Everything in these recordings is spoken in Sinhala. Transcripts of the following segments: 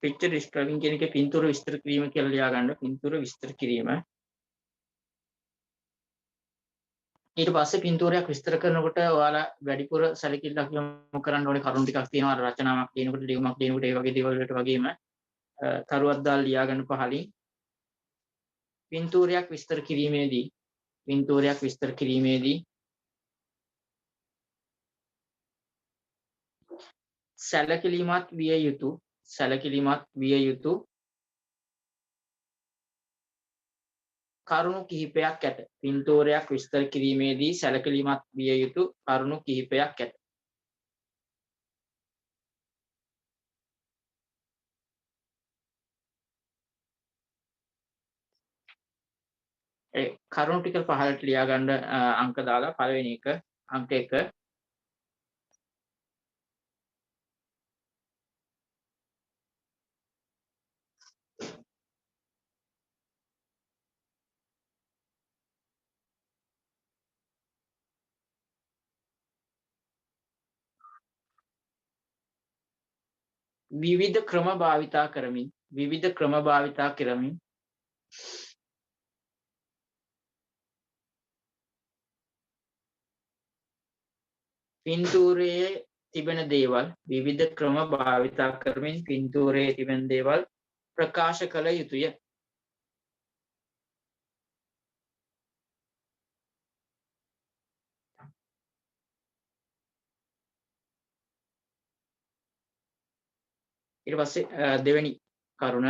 picture describing කියන එකේ පින්තූර විස්තර කිරීම කියලා ලියා ගන්න. පින්තූර විස්තර කිරීම. ඊට පස්සේ පින්තූරයක් විස්තර කරනකොට ඔයාලා වැඩිපුර සැලකිල්ලක් යොමු කරන්න ඕනේ කරුණු ටිකක් තියෙනවා. රචනාවක් ලියනකොට, ලියුමක් ලියනකොට ඒ වගේ දේවල් වලට වගේම තරුවක් දාලා ලියා ගන්න පහලින් පින්තූරයක් විස්තර කිරීමේදී සැලකිලිමත් විය යුතු කරුණු කිහිපයක් ඇත. පින්තූරයක් විස්තර කිරීමේදී සැලකිලිමත් විය යුතු කරුණු කිහිපයක් ඇත. ඒ කරුණු ටික පහලට ලියා ගන්න අංක දාලා පළවෙනි එක අංක 1 විවිධ ක්‍රම භාවිතා කරමින් පින්තූරයේ තිබෙන දේවල් ප්‍රකාශ කළ යුතුය. ඊට පස්සේ දෙවෙනි කරුණ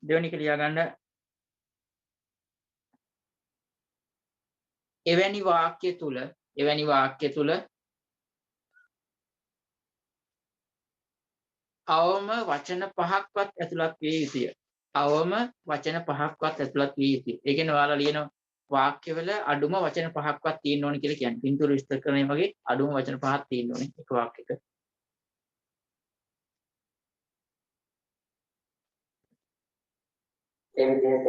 දෙවෙනි කියලා ගන්න එවැනි වාක්‍ය තුල අවම වචන පහක්වත් ඇතුළත් විය යුතුය. ඒ කියන්නේ ඔයාලා ලියන වාක්‍යවල අඩුම වචන පහක්වත් තියෙන්න ඕනේ කියලා කියන්නේ. පින්තූර විස්තර කරන වගේ අඩුම වචන පහක් තියෙන්න ඕනේ එක වාක්‍යයක.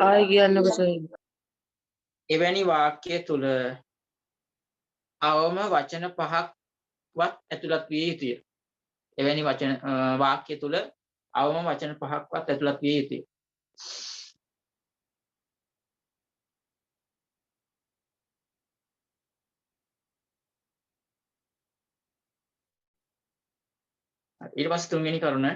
ආයි කියන්නකෝ සර්. එවැනි වාක්‍ය තුල අවම වචන පහක්වත් ඇතුළත් විය යුතුය. එවැනි වාක්‍ය තුල අවම වචන පහක්වත් ඇතුළත් විය යුතුය. ඊට පස්සේ තුන්වෙනි කරුණ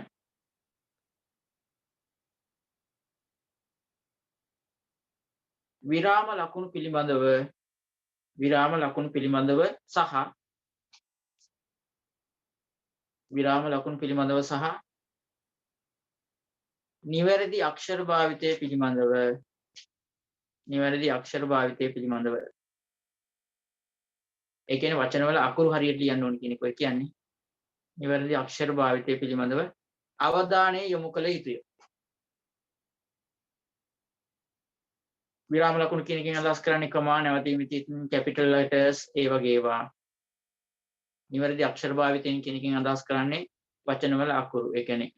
විරාම ලකුණු පිළිබඳව සහ නිවැරදි අක්ෂර භාවිතය පිළිබඳව ඒ කියන්නේ වචනවල අකුරු හරියට ලියන්න ඕනේ කියන එක කියන්නේ නිවැරදි අක්ෂර භාවිතය පිළිබඳව අවධානය යොමු කළ යුතුය. විරාම ලකුණු කියන එකෙන් අදහස් කරන්නේ කමා නැවතීම් කැපිටල් ලෙටර්ස් ඒ වගේ ඒවා. නිවැරදි අක්ෂර භාවිතයෙන් කියන එකෙන් අදහස් කරන්නේ වචනවල අකුරු. ඒ කියන්නේ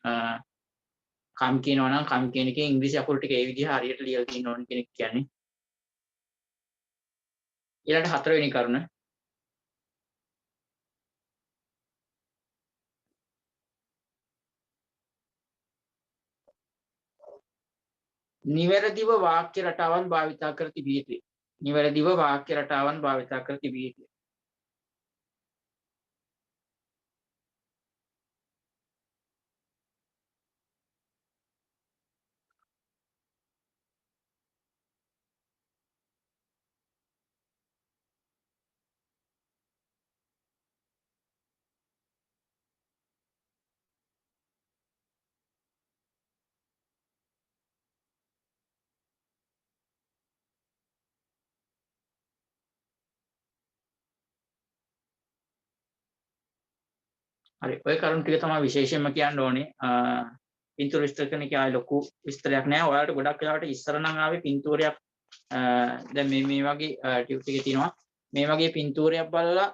කම් කියනවා නම් කම් කියන එකේ ඉංග්‍රීසි අකුරු ටික ඒ විදිහ හරියට ලියලා තියෙන්න ඕනේ කියන එක කියන්නේ. ඊළඟ හතරවෙනි කරුණ නිවැරදිව වාක්‍ය රටාවන් භාවිතා කර තිබිය යුතුය. හරි ඔය කරුණු ටික තමයි විශේෂයෙන්ම කියන්න ඕනේ. පින්තූර විස්තර කරන එකේ ආය ලොකු විස්තරයක් නැහැ. ඔයාලට ගොඩක් වෙලාවට ඉස්සර නම් ආවේ පින්තූරයක් දැන් මේ වගේ ටියුට් එකේ තියෙනවා. මේ වගේ පින්තූරයක් බලලා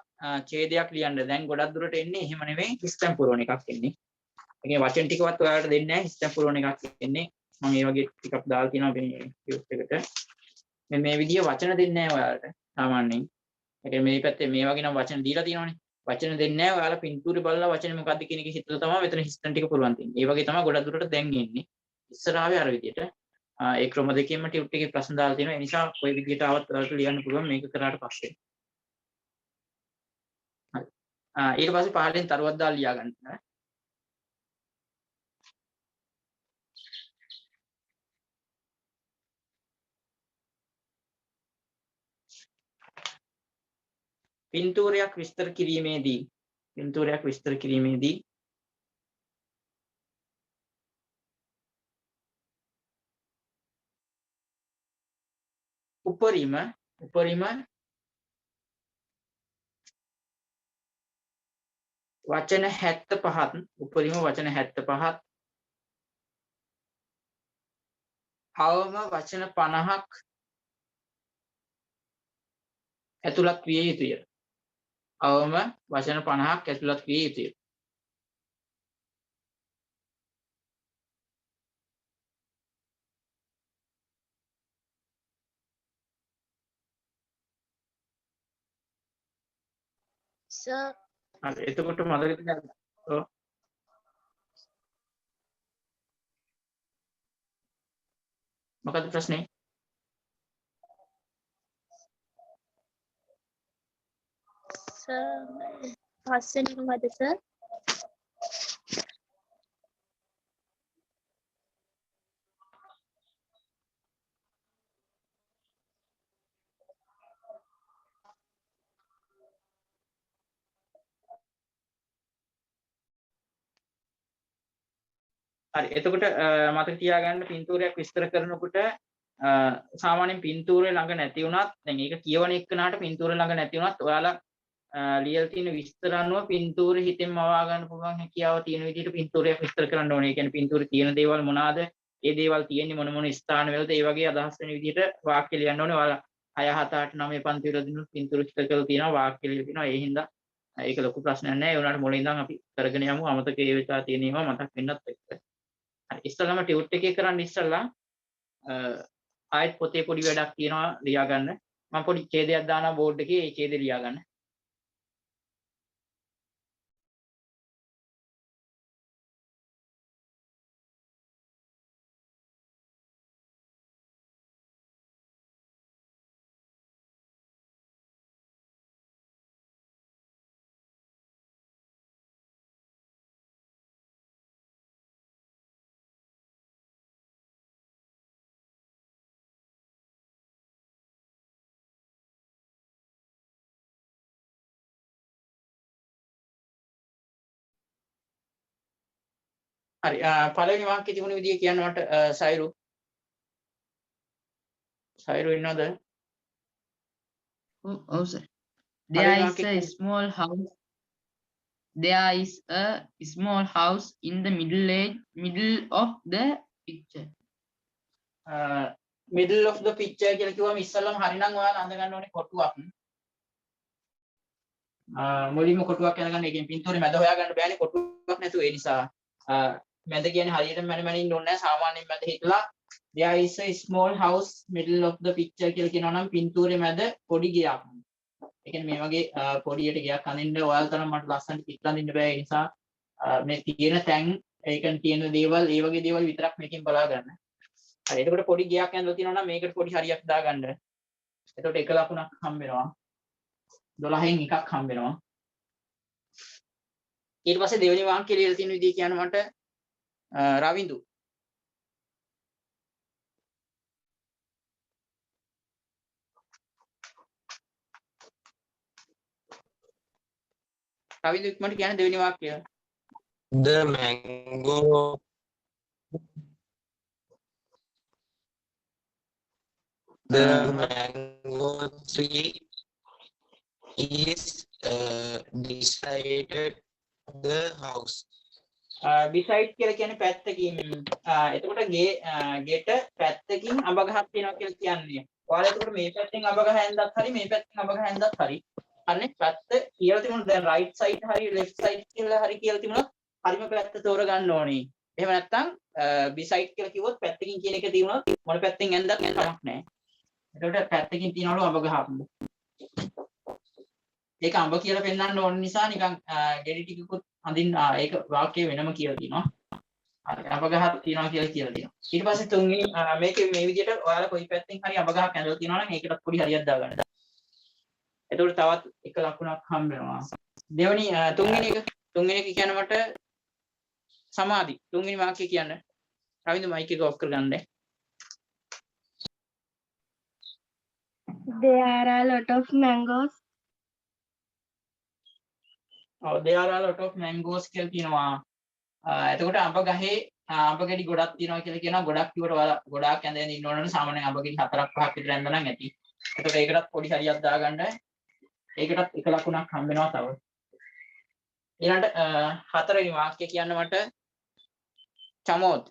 ඡේදයක් ලියන්න. දැන් ගොඩක් දුරට එන්නේ එහෙම නෙවෙයි ස්ටැම්ප් පුරවන එකක් එන්නේ. ඒ කියන්නේ වචන ටිකවත් ඔයාලට දෙන්නේ නැහැ ස්ටැම්ප් පුරවන එකක් එන්නේ. මම මේ වගේ ටිකක් දාලා තියෙනවා මේ ටියුට් එකට. මේ විදිය වචන දෙන්නේ නැහැ ඔයාලට සාමාන්‍යයෙන්. ඒ කියන්නේ මේ පැත්තේ මේ වගේ නම් වචන දීලා තියෙනවනේ. වචන දෙන්නේ නැහැ. ඔයාලා පින්තූරේ බලලා වචනේ මොකක්ද කියන එක හිතලා තමයි මෙතන හිස්තන ටික පුරවන් තියෙන්නේ. ඒ වගේ තමයි ගොඩක් දුරට දැන් එන්නේ. ඉස්සරහාවේ අර විදියට ඒ ක්‍රම දෙකෙන්ම ටියුට් එකේ ප්‍රශ්න දාලා තියෙනවා. ඒ නිසා කොයි විදියට ආවත් ඔයාලට ලියන්න පුළුවන් මේක කරාට පස්සේ. හරි. ඊට පස්සේ පහලින් තරුවක් දාලා ලියා ගන්න. පින්තූරයක් විස්තර කිරීමේදී උපරිම වචන 75 අවම වචන 50ක් ඇතුළත් විය යුතුය. අවම වචන 50ක් ඇතුළත් විය යුතුය. Sir, හරි එතකොට මතක තියාගන්න. ඔව්. මොකද ප්‍රශ්නේ? sir, පස්වෙනි මොකද sir? හරි එතකොට මතක තියාගන්න පින්තූරයක් විස්තර කරනකොට සාමාන්‍යයෙන් පින්තූරේ ළඟ නැති වුණත් දැන් ඒක කියවන එක්කනට පින්තූරේ ළඟ නැති වුණත් ඔයාලා ලියලා තියෙන විස්තර අනුව පින්තූරේ හිතෙන් මවා ගන්න පුළුවන් හැකියාව තියෙන විදිහට පින්තූරයක් විස්තර කරන්න ඕනේ. ඒ කියන්නේ පින්තූරේ තියෙන දේවල් මොනවාද? ඒ දේවල් තියෙන්නේ මොන ස්ථානවලද? ඒ වගේ අදහස් වෙන විදිහට වාක්‍ය ලියන්න ඕනේ. ඔයාලා 6 7 8 9 පන්ති වල දිනුත් පින්තූර විස්තර කරලා තියෙනවා වාක්‍ය ලියලා තියෙනවා. ඒ හින්දා ඒක ලොකු ප්‍රශ්නයක් නෑ. ඒ උනාට මුලින් ඉඳන් අපි කරගෙන යමු. අමතක ඒ වෙලාව තියෙන ඒවා මතක් වෙන්නත් එක්ක. හරි ඉස්සෙල්ලාම ටියුට් එකේ කරන්න ඉස්සෙල්ලා ආයෙත් පොතේ පොඩි වැඩක් තියෙනවා ලියා ගන්න. මම පොඩි ඡේදයක් දානවා බෝඩ් එකේ. ඒ ඡේදය ලියා ගන්න. හරි පළවෙනි වාක්‍යයේ තිබුණ විදිය කියන්න මට සයිරු ඉන්නවද? Oh, sir. There is a small house. There is a small house in the middle of the picture. middle of the picture කියලා කිව්වම ඉස්සෙල්ලාම හරිනම් ඔයාලා අඳ ගන්න ඕනේ කොටුවක්. මුලින්ම කොටුවක් අඳගන්න. ඒ කියන්නේ පින්තූරේ මැද හොයාගන්න බෑනේ කොටුවක් නැතුව. ඒ නිසා මැද කියන්නේ හරියටම මැන ඉන්න ඕනේ නැහැ. සාමාන්‍යයෙන් මැද හිටලා there is a small house middle of the picture කියලා කියනවා නම් පින්තූරේ මැද පොඩි ගෙයක්. ඒ කියන්නේ මේ වගේ පොඩියට ගෙයක් අඳින්න ඔයාලා තරම් මට ලස්සනට පිට අඳින්න බෑ. ඒ නිසා මේ තියෙන තැන් ඒකෙන් තියෙන දේවල් ඒ වගේ දේවල් විතරක් මේකෙන් බලා ගන්න. හරි එතකොට පොඩි ගෙයක් ඇඳලා තියෙනවා නම් මේකට පොඩි හරියක් දාගන්න. එතකොට එක ලකුණක් හම්බ වෙනවා. 12න් එකක් හම්බ වෙනවා. ඊට පස්සේ දෙවෙනි වාක්‍යය ලියලා තියෙන විදිහ කියන්න මට රවින්දු ඉක්මනට කියන්න දෙවෙනි වාක්‍යය. The mango tree is beside the house. beside කියලා කියන්නේ පැත්තකින්. එතකොට ගෙට පැත්තකින් අඹ ගහක් තියෙනවා කියලා කියන්නේ. ඔයාලා එතකොට මේ පැත්තෙන් අඹ ගහ ඇඳක් හරි මේ පැත්තෙන් අඹ ගහ ඇඳක් හරි. අනේ පැත්ත කියලා තිබුණා දැන් right side හරි left side කියලා හරි කියලා තිබුණා. හරිම පැත්ත තෝරගන්න ඕනේ. එහෙම නැත්නම් beside කියලා කිව්වොත් පැත්තකින් කියන එක තිබුණොත් මොන පැත්තෙන් ඇඳක් කමක් නැහැ. එතකොට පැත්තකින් තියනවලු අඹ ගහ. ඒක අඹ කියලා පෙන්වන්න ඕන නිසා නිකන් ගෙඩි ටිකකුත් අඳින්න ඒක වාක්‍ය වෙනම කියලා තියෙනවා. අඹ ගහක් තියනවා කියලා තියෙනවා. ඊට පස්සේ තුන්වෙනි මේකේ මේ විදිහට ඔයාලා කොයි පැත්තෙන් හරි අඹ ගහක් ඇඳලා තියෙනවා නම් ඒකටත් පොඩි හරියක් දාගන්න. එතකොට තවත් එක ලකුණක් හම්බ වෙනවා. දෙවෙනි තුන්වෙනි එක කියන්නේ මට සමාධි. තුන්වෙනි වාක්‍යය කියන්නේ රවින්ද මයික් එක ඔෆ් කරගන්න. There are a lot of mangoes. there are a lot of mangoes කියලා කියනවා. එතකොට අඹ ගහේ අඹ ගෙඩි ගොඩක් තියෙනවා කියලා කියනවා. ගොඩක් කිව්වට ඔයාලා ගොඩක් ඇඳගෙන ඉන්න ඕන නම් සාමාන්‍යයෙන් අඹ ගෙඩි 4ක් 5ක් විතර ඇඳලා නම් ඇති. එතකොට ඒකටත් පොඩි හරියක් දාගන්න. ඒකටත් එක ලකුණක් හම්බ වෙනවා තව. ඊළඟට හතරවෙනි වාක්‍ය කියන්න මට චමෝත්.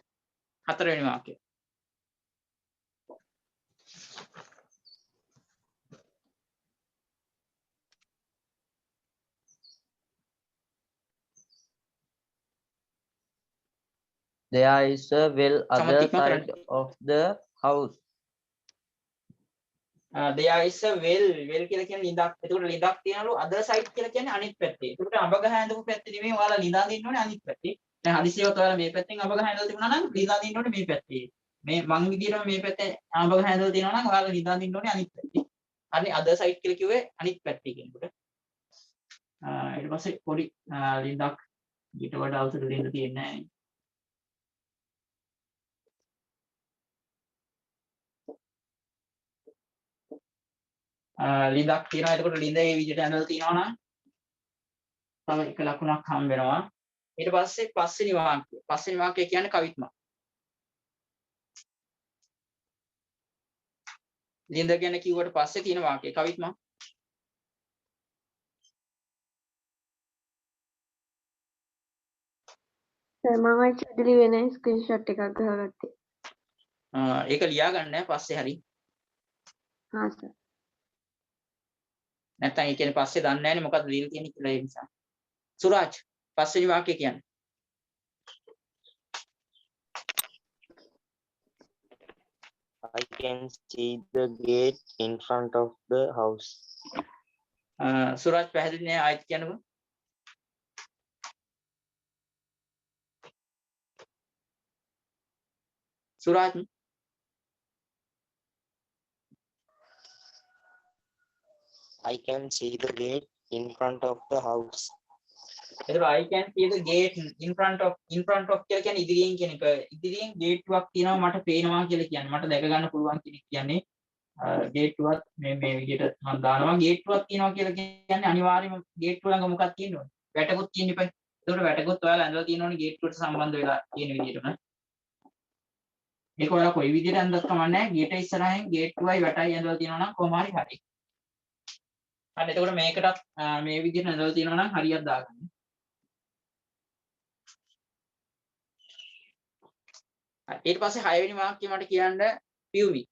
හතරවෙනි වාක්‍ය. There is a well other side of the house. there is a well කියලා කියන්නේ ලිඳක්. එතකොට ලිඳක් තියනලු other side කියලා කියන්නේ අනිත් පැත්තේ. එතකොට අඹ ගහ ඇඳපු පැත්තේ නෙමෙයි ඔයාලා ලිඳා දින්න ඕනේ අනිත් පැත්තේ. දැන් හදිසියවත් ඔයාලා මේ පැත්තෙන් අඹ ගහ ඇඳලා තිබුණා නම් ලිඳා දින්න ඕනේ මේ පැත්තේ. මේ මං විදියටම මේ පැත්තේ අඹ ගහ ඇඳලා තියෙනවා නම් ඔයාලා ලිඳා දින්න ඕනේ අනිත් පැත්තේ. හරි other side කියලා කිව්වේ අනිත් පැත්තේ කියනකොට. ඊට පස්සේ පොඩි ලිඳක් ඊට වඩා අවසර දෙන්න තියෙන්නේ නැහැ. ලිඳක් තියෙනවා. එතකොට ලිඳ ඒ විදිහට ඇඳලා තියෙනවා නම් තව එක ලකුණක් හම්බ වෙනවා. ඊට පස්සේ පස්වෙනි වාක්‍යය. පස්වෙනි වාක්‍යය කියන්නේ කවිත්ම. ලිඳ ගැන කිව්වට පස්සේ තියෙන වාක්‍යය කවිත්ම. සර් මම ඇක්චුලි වෙන ස්ක්‍රීන්ෂොට් එකක් ගහගත්තේ. ඒක ලියා ගන්න පස්සේ හරි. හා සර්. නැත්නම් ඒ කියන්නේ පස්සේ දන්නේ නැහැනේ මොකද්ද ලියලා තියෙන්නේ කියලා ඒ නිසා. සුරාජ් පස්වෙනි වාක්‍යය කියන්නේ. I can see the gate in front of the house. Suraj පැහැදිලි නෑ ආයෙත් කියන්නකෝ. Suraj I can see the gate in front of the house. එතකොට I can see the gate in front of කියලා කියන්නේ ඉදිරියෙන් කියන එක. ඉදිරියෙන් ගේට්ටුවක් තියෙනවා මට පේනවා කියලා කියන්නේ. මට දැක ගන්න පුළුවන් කියන්නේ ගේට්ටුවක් මේ විදිහට මම දානවා ගේට්ටුවක් තියෙනවා කියලා කියන්නේ අනිවාර්යයෙන්ම ගේට්ටුව ළඟ මොකක්ද තියෙන්න ඕනේ? වැටකුත් තියෙන්න එපා. එතකොට වැටකුත් ඔයාලා ඇඳලා තියෙනවනේ ගේට්ටුවට සම්බන්ධ වෙලා තියෙන විදිහටම. මේක ඔයාලා කොයි විදිහට ඇඳලා කමන්නේ නැහැ. ගේට ඉස්සරහින් ගේට්ටුවයි වැටයි ඇඳලා තියෙනවා නම් කොහොම හරි හරි. අන්න එතකොට මේකටත් මේ විදිහට ඇඳලා තියෙනවා නම් හරියට දාගන්න. ඊට පස්සේ 6 වෙනි වාක්‍යය මට කියන්න Piyumi.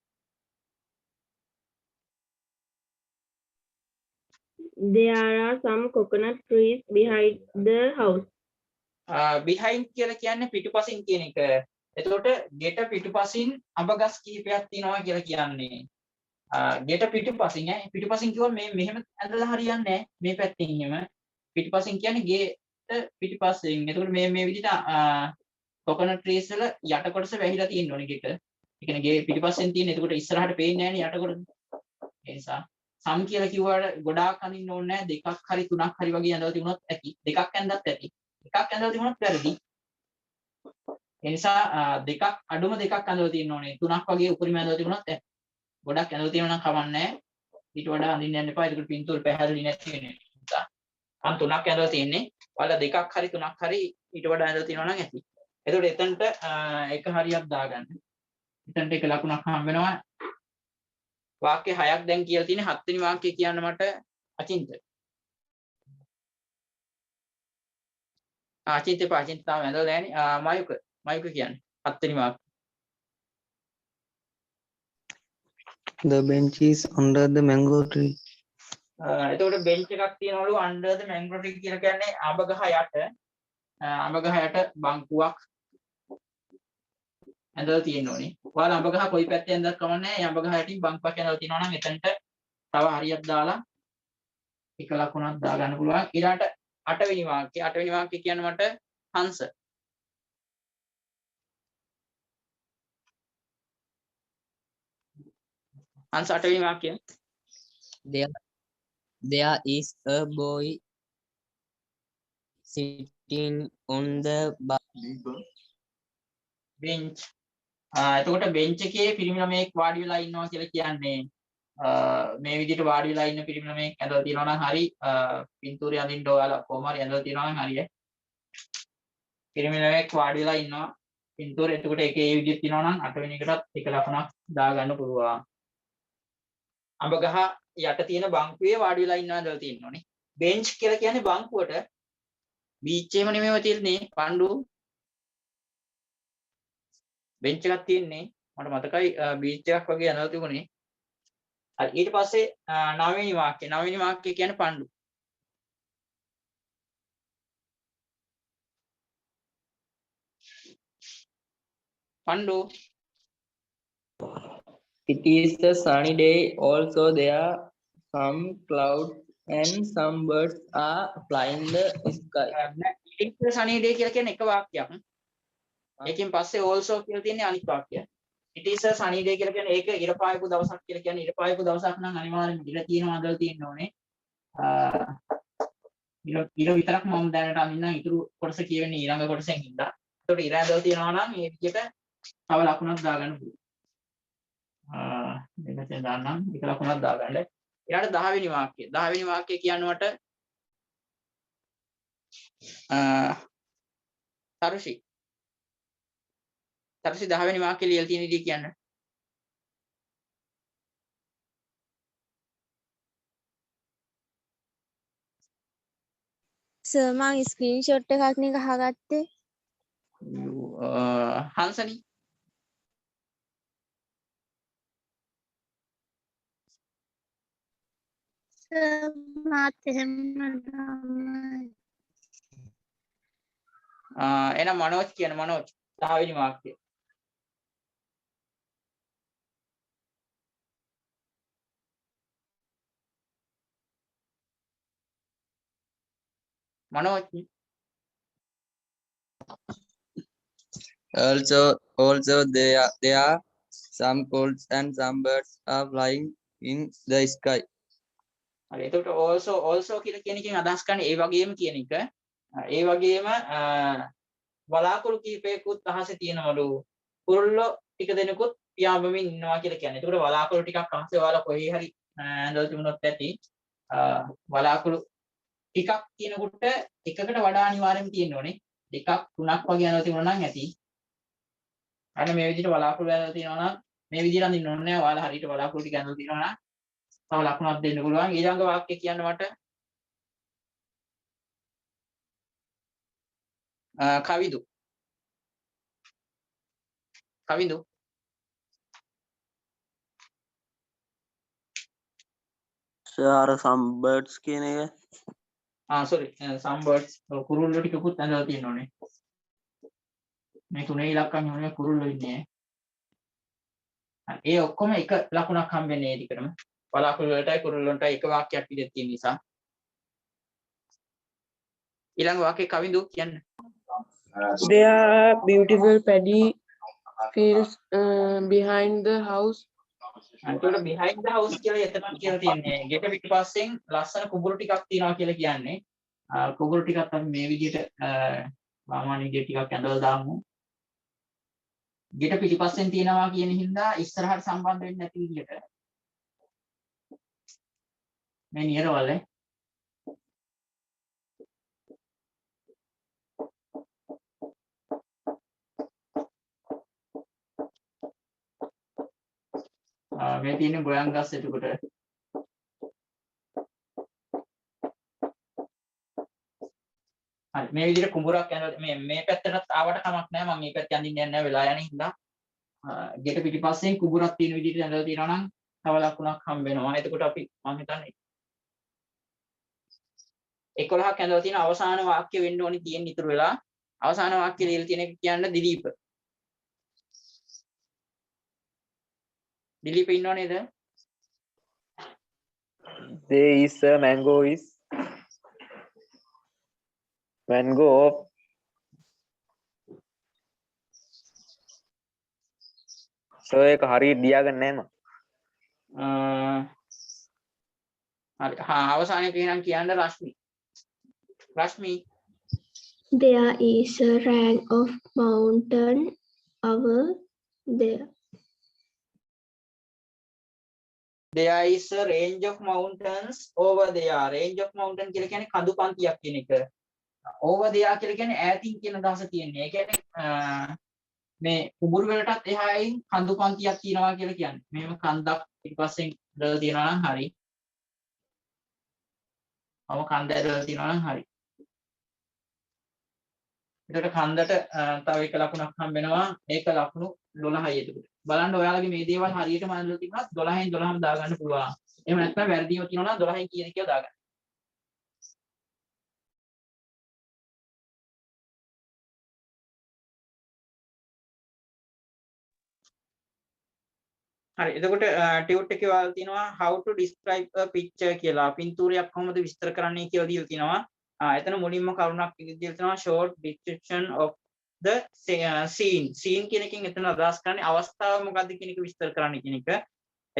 There are some coconut trees behind the house. behind කියලා කියන්නේ පිටුපසින් කියන එක. එතකොට ගෙට පිටුපසින් අඹ ගස් කිහිපයක් තියෙනවා කියලා කියන්නේ. ගෙට පිටුපසින් පිටුපසින් කිව්වම මේ මෙහෙම ඇඳලා හරියන්නේ නැහැ. මේ පැත්තෙන් එහෙම පිටුපසින් කියන්නේ ගෙට පිටුපසින්. එතකොට මේ විදිහට coconut trees වල යට කොටස වැහිලා තියෙන්න ඕනේ ගෙට. ඒ කියන්නේ ගේ පිටිපස්සෙන් තියෙන. එතකොට ඉස්සරහට පේන්නේ නැහැ නේ යට කොටස. ඒ නිසා සම් කියලා කිව්වට ගොඩාක් අඳින්න ඕනේ නැහැ. දෙකක් හරි තුනක් හරි වගේ ඇඳලා තිබුණොත් ඇති. දෙකක් ඇඳලත් ඇති. එකක් ඇඳලා තිබුණොත් වැරදි. ඒ නිසා දෙකක් අඩුම දෙකක් ඇඳලා තියෙන්න ඕනේ. තුනක් වගේ උපරිම ඇඳලා තිබුණොත් ඇති. ගොඩක් ඇඳලා තියෙනවා නම් කමක් නැහැ. ඊට වඩා අඳින්න යන්න එපා. ඒකට පින්තූර පැහැදිලි නැති වෙන නිසා. අන් තුනක් ඇඳලා තියෙන්නේ. ඔයාලා දෙකක් හරි තුනක් හරි ඊට වඩා ඇඳලා තියෙනවා නම් ඇති. එතකොට එතනට එක හරියක් දාගන්න. එතනට එක ලකුණක් හම් වෙනවා. වාක්‍ය 6ක් දැන් කියලා තියෙන්නේ. 7 වෙනි වාක්‍යය කියන්න මට අචින්ත. අචින්ත පාචින්ත තාම ඇඳලා නැහැ. මයුක කියන්නේ 7 වෙනි වාක්‍ය. The bench is under the mango tree. එතකොට බෙන්ච් එකක් තියනවලු under the mango tree කියලා කියන්නේ අඹ ගහ යට. අඹ ගහ යට බංකුවක් ඇඳලා තියෙන්න ඕනේ. ඔයාලා අඹ ගහ කොයි පැත්තේ ඇඳලා කමන්නේ නැහැ. අඹ ගහ යටින් බංකුවක් ඇඳලා තියෙනවා නම් එතනට තව හරියක් දාලා එක ලකුණක් දාගන්න පුළුවන්. ඊළාට 8 වෙනි වාක්‍යය. 8 වෙනි වාක්‍යය කියන්න මට හංස. හංස 8 වෙනි වාක්‍යය. There is a boy sitting on the bench. එතකොට bench එකේ පිරිමි ළමයෙක් වාඩි වෙලා ඉන්නවා කියලා කියන්නේ මේ විදිහට වාඩි වෙලා ඉන්න පිරිමි ළමයෙක් ඇඳලා තියෙනවා නම් හරි පින්තූරය අඳින්න ඔයාලා කොහොම හරි ඇඳලා තියෙනවා නම් හරිය. පිරිමි ළමයෙක් වාඩි වෙලා ඉන්නවා පින්තූරය. එතකොට ඒකේ ඒ විදිහට තියෙනවා නම් 8 වෙනි එකටත් එක ලකුණක් දාගන්න පුළුවන්. අඹ ගහ යට තියෙන බංකුවේ වාඩි වෙලා ඉන්නවා ඇඳලා තියෙනෝනේ. bench කියලා කියන්නේ බංකුවට. beach එකේම නෙමෙයිව තියෙන්නේ පණ්ඩු. bench එකක් තියෙන්නේ මට මතකයි beach එකක් වගේ ඇඳලා තිබුණේ. හරි ඊට පස්සේ 9 වෙනි වාක්‍යය. 9 වෙනි වාක්‍යය කියන්නේ පණ්ඩු. පණ්ඩු. It is a sunny day. Also, there are some clouds and some birds are flying the sky. it is a sunny day කියලා කියන්නේ එක වාක්‍යයක්. ඒකෙන් පස්සේ also කියලා තියෙන්නේ අනිත් වාක්‍යය. it is a sunny day කියලා කියන්නේ ඒක ඉර පායපු දවසක් කියලා කියන්නේ ඉර පායපු දවසක් නම් අනිවාර්යෙන්ම ඉර තියෙනවා අඳලා තියෙන්න ඕනේ. ඉර විතරක් මම දැනට අඳින්නම් ඉතුරු කොටස කියවෙන්නේ ඊළඟ කොටසෙන් හින්දා. ඒකට ඉර ඇඳලා තියෙනවා නම් මේ විදිහට තව ලකුණක් දාගන්න පුළුවන්. මෙතන දාන්නම් එක ලකුණක් දාගන්න. ඊළඟට 10 වෙනි වාක්‍යය. 10 වෙනි වාක්‍යය කියනවට තරුෂි 10 වෙනි වාක්‍යය ලියලා තියෙන ඉදී කියන්න. සර් මම ස්ක්‍රීන්ෂොට් එකක් නේ ගහගත්තේ. හංසනි සර් මාත් එහෙම තමයි. එහෙනම් මනෝජ් කියන මනෝජ් 10 වෙනි වාක්‍යය. Manoj Also there are some clouds and some birds are flying in the sky. හරි එතකොට also කියලා කියන එකෙන් අදහස් කරන්නේ ඒ වගේම කියන එක. ඒ වගේම බලාකුළු කීපයකුත් අහසේ තියෙනවලු. කුරුල්ලෝ ටික දෙනෙකුත් පියාඹමින් ඉන්නවා කියලා කියන්නේ. එතකොට බලාකුළු ටිකක් අහසේ ඔයාලා කොහේ හරි ඇඳලා තිබුණොත් ඇති. බලාකුළු ටිකක් තියෙනකොට එකකට වඩා අනිවාර්යයෙන්ම තියෙන්න ඕනේ. දෙකක් තුනක් වගේ ඇඳලා තිබුණා නම් ඇති. අන්න මේ විදිහට බලාකුළු ඇඳලා තියෙනවා නම් මේ විදිහට අඳින්න ඕනේ නැහැ. ඔයාලා හරියට බලාකුළු ටික ඇඳලා තියෙනවා නම් තව ලකුණක් දෙන්න පුළුවන්. ඊළඟ වාක්‍ය කියන්න මට කවිදු Sir, some birds කියන එක. sorry some birds කුරුල්ලෝ ටිකකුත් ඇඳලා තියෙන්න ඕනේ. මේ තුනේ ඉලක්කම් යන්නේ කුරුල්ලෝ ඉන්නේ. ඒ ඔක්කොම එක ලකුණක් හම්බෙන්නේ ඒ ටිකටම. බලාකුළු වලටයි කුරුල්ලොන්ටයි එක වාක්‍යයක් විදිහට තියෙන නිසා. ඊළඟ වාක්‍යය කවිදු කියන්න. There are beautiful paddy fields behind the house. ඒකට behind the house කියලා එතන කියලා තියෙන්නේ. ගෙට පිටිපස්සෙන් ලස්සන කුඹුරු ටිකක් තියෙනවා කියලා කියන්නේ. කුඹුරු ටිකක් අපි මේ විදිහට සාමාන්‍ය විදිහට ටිකක් ඇඳලා දාමු. ගෙට පිටිපස්සෙන් තියෙනවා කියන හින්දා ඉස්සරහට සම්බන්ධ වෙන්නේ නැති විදිහට. මේ නියරවල මේ තියෙන ගොයන් ගස් එතකොට හරි මේ විදිහට කුඹුරක් යන මේ පැත්තටත් ආවට කමක් නැහැ මම මේ පැත්ත යන්නින්න යන්නේ නැහැ වෙලා යන හින්දා ගෙට පිටිපස්සෙන් කුඹුරක් තියෙන විදිහට ඇඳලා තියෙනවා නම් තව ලකුණක් හම්බ වෙනවා. එතකොට අපි මම හිතන්නේ 11ක් ඇඳලා තියෙන අවසාන වාක්‍ය වෙන්න ඕනි තියෙන ඉතුරු වෙලා අවසාන වාක්‍ය ලියලා තියෙන එක කියන්න දිලීප. දිලීප ඉන්නව නේද? There is a mango is Van Gogh. So ඒක හරියට ලියාගන්න නෑ මම. හරි. අවසානයේ කියනනම් කියන්න රශ්මි. රශ්මි. There is a range of mountain over there. There is a range of mountains over there. Range of mountain කියලා කියන්නේ කඳු පන්තියක් කියන එක. Over there කියලා කියන්නේ ඈතින් කියන අදහස තියෙන්නේ. ඒ කියන්නේ මේ කුඹුරු වලටත් එහායින් කඳු පන්තියක් තියෙනවා කියලා කියන්නේ. මේව කන්දක් පිටිපස්සෙන් දාලා තියෙනවා නම් හරි. කන්ද ඇදලා තියෙනවා නම් හරි. එතකොට කන්දට තව එක ලකුණක් හම්බ වෙනවා. ඒක ලකුණු 12යි එතකොට. බලන්න ඔයාලගේ මේ දේවල් හරියටම අඳලා තිබුණත් 12න් 12ම දාගන්න පුළුවන්. එහෙම නැත්නම් වැරදිව තියෙනවා නම් 12න් කියන එක දාගන්න. හරි. එතකොට ටියුට් එකේ වල තියෙනවා how to describe a picture කියලා. පින්තූරයක් කොහොමද විස්තර කරන්නේ කියලා දීලා තියෙනවා. එතන මුලින්ම කරුණක් දීලා තියෙනවා short description of the scene. scene කියන එකෙන් එතන අදහස් කරන්නේ අවස්ථාව මොකද්ද කියන එක විස්තර කරන්න කියන එක.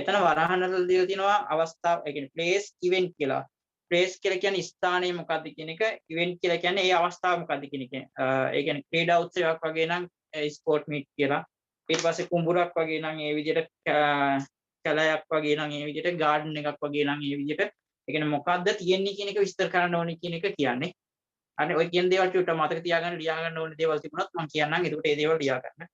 එතන වරහනට දීලා තියෙනවා අවස්ථාව, ඒ කියන්නේ place event කියලා. place කියලා කියන්නේ ස්ථානය මොකද්ද කියන එක, event කියලා කියන්නේ ඒ අවස්ථාව මොකද්ද කියන එක. ඒ කියන්නේ ක්‍රීඩා උත්සවයක් වගේ නම් sport meet කියලා. ඊට පස්සේ කුඹුරක් වගේ නම් ඒ විදිහට කැලයක් වගේ නම් ඒ විදිහට garden එකක් වගේ නම් ඒ විදිහට ඒ කියන්නේ මොකද්ද තියෙන්නේ කියන එක විස්තර කරන්න ඕනේ කියන එක කියන්නේ. අනේ ඔය කියන දේවල් ටික මතක තියාගන්න ලියා ගන්න ඕනේ දේවල් තිබුණොත් මම කියන්නම්. එතකොට ඒ දේවල් ලියා ගන්න.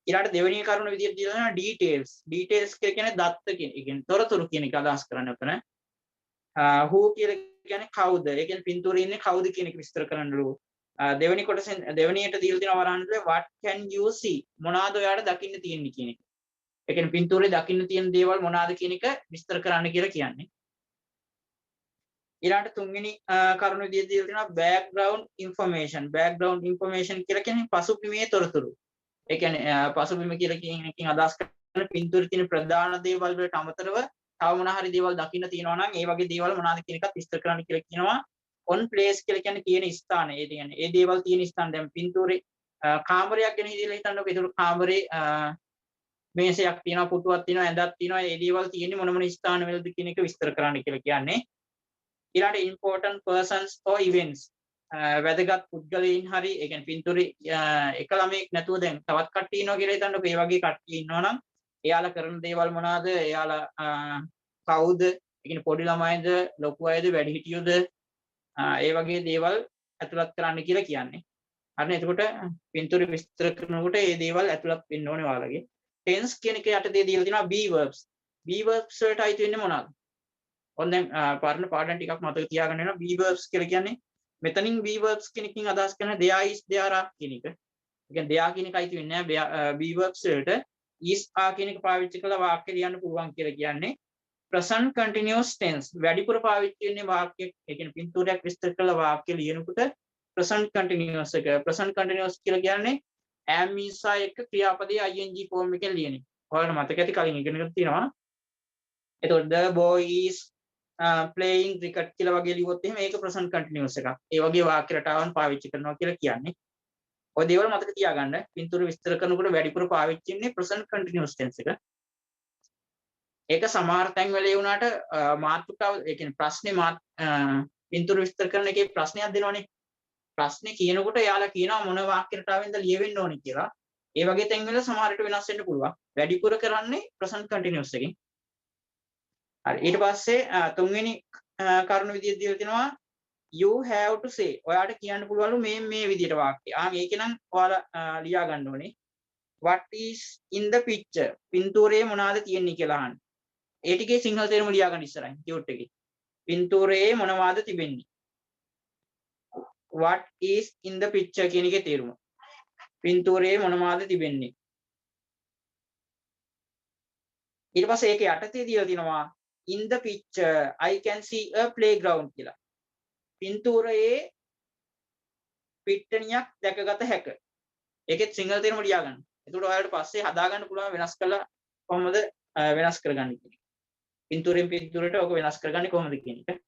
ඊළඟට දෙවෙනි කරුණ විදිහට දීලා details. details කියන්නේ දත්ත කියන. ඒ කියන්නේ තොරතුරු කියන එක අදහස් කරන්න උතන. who කියලා කියන්නේ කවුද? ඒ කියන්නේ පින්තූරේ ඉන්නේ කවුද කියන එක විස්තර කරන්නලු. දෙවෙනි කොටසෙන් දෙවෙනියට දීලා තියෙනවා වරහන්තුලේ what can you see? මොනවාද ඔයාලට දකින්න තියෙන්නේ කියන එක. ඒ කියන්නේ පින්තූරේ දකින්න තියෙන දේවල් මොනවාද කියන එක විස්තර කරන්න කියලා කියන්නේ. ඊළඟට තුන්වෙනි කරුණ විදිහට දීලා තියෙනවා background information. background information කියලා කියන්නේ පසුබිමේ තොරතුරු. ඒ කියන්නේ පසුබිම කියලා කියන එකකින් අදහස් කරන පින්තූරේ තියෙන ප්‍රධාන දේවල් වලට අමතරව තව මොන හරි දේවල් දකින්න තියෙනවා නම් ඒ වගේ දේවල් මොනවාද කියන එකත් විස්තර කරන්න කියලා කියනවා. on place කියලා කියන්නේ තියෙන ස්ථාන. ඒ කියන්නේ ඒ දේවල් තියෙන ස්ථාන. දැන් පින්තූරේ කාමරයක් ගැන හිතන්නකෝ. ඒක කාමරේ මේසයක් තියෙනවා, පුටුවක් තියෙනවා, ඇඳක් තියෙනවා. ඒ දේවල් තියෙන්නේ මොන මොන ස්ථානවලද කියන එක විස්තර කරන්න කියලා කියන්නේ. ඊළඟට important persons or events. වැදගත් පුද්ගලයන් හරි ඒ කියන්නේ පින්තූරේ එක ළමෙක් නැතුව දැන් තවත් කට්ටිය ඉන්නවා කියලා හිතන්නකෝ. ඒ වගේ කට්ටිය ඉන්නවා නම් එයාලා කරන දේවල් මොනවාද? එයාලා කවුද? ඒ කියන්නේ පොඩි ළමයිද, ලොකු අයද, වැඩිහිටියෝද? ඒ වගේ දේවල් ඇතුළත් කරන්න කියලා කියන්නේ. හරිනේ. එතකොට පින්තූරේ විස්තර කරනකොට මේ දේවල් ඇතුළත් වෙන්න ඕනේ ඔයාලගේ. tense කියන එක යටතේ දීලා තියෙනවා be verbs. be verbs වලට අයිති වෙන්නේ මොනවාද? ඔන්න දැන් පරණ පාඩම් ටිකක් මතක තියාගන්න වෙනවා. be verbs කියලා කියන්නේ මෙතනින් be verbs කියන එකකින් අදහස් කරන there is there are කියන එක. ඒ කියන්නේ there කියන එක අයිති වෙන්නේ නැහැ. be verbs වලට is are කියන එක පාවිච්චි කරලා වාක්‍ය ලියන්න පුළුවන් කියලා කියන්නේ. present continuous tense වැඩිපුර පාවිච්චි වෙන්නේ වාක්‍යයක්. ඒ කියන්නේ පින්තූරයක් විස්තර කරලා වාක්‍ය ලියනකොට present continuous එක. present continuous කියලා කියන්නේ am is are එක ක්‍රියාපදයේ ing form එකෙන් ලියන එක. ඔයාලට මතක ඇති කලින් ඉගෙනගෙන තියෙනවා. එතකොට the boy is playing cricket කියලා වගේ ලියුවොත් එහෙම ඒක present continuous එකක්. ඒ වගේ වාක්‍ය රටාවන් පාවිච්චි කරනවා කියලා කියන්නේ. ඔය දේවල් මතක තියාගන්න. පින්තූර විස්තර කරනකොට වැඩිපුර පාවිච්චි වෙන්නේ present continuous tense එක. ඒක සමහර තැන්වල ඒ වුණාට මාතෘකාව ඒ කියන්නේ ප්‍රශ්නේ පින්තූර විස්තර කරන එකේ ප්‍රශ්නයක් දෙනවනේ. ප්‍රශ්නේ කියනකොට එයාලා කියනවා මොන වාක්‍ය රටාවෙන්ද ලියවෙන්න ඕනේ කියලා. ඒ වගේ තැන්වල සමහර විට වෙනස් වෙන්න පුළුවන්. වැඩිපුර කරන්නේ present continuous එකෙන්. හරි. ඊට පස්සේ තුන්වෙනි කරුණ විදිහට දීලා තිනවා you have to say. ඔයාලට කියන්න පුළුවන්ලු මේ විදිහට වාක්‍ය. මේක නම් ඔයාලා ලියා ගන්න ඕනේ. what is in the picture? පින්තූරේ මොනවද තියෙන්නේ කියලා අහන්න. ඒ ටිකේ සිංහල තේරුම ලියා ගන්න ඉස්සරහින් ටියුට් එකේ. පින්තූරේ මොනවද තිබෙන්නේ? what is in the picture කියන එකේ තේරුම. පින්තූරේ මොනවද තිබෙන්නේ? ඊට පස්සේ ඒකේ යටතේ දීලා තිනවා in the picture I can see a playground කියලා. පින්තූරයේ පිට්ටනියක් දැකගත හැක. ඒකෙත් සිංහල තේරුම ලියා ගන්න. එතකොට ඔයාලට පස්සේ හදා ගන්න පුළුවන් වෙනස් කළා කොහොමද වෙනස් කරගන්නේ කියන එක. පින්තූරෙන් පින්තූරයට ඔක වෙනස් කරගන්නේ කොහොමද කියන එක.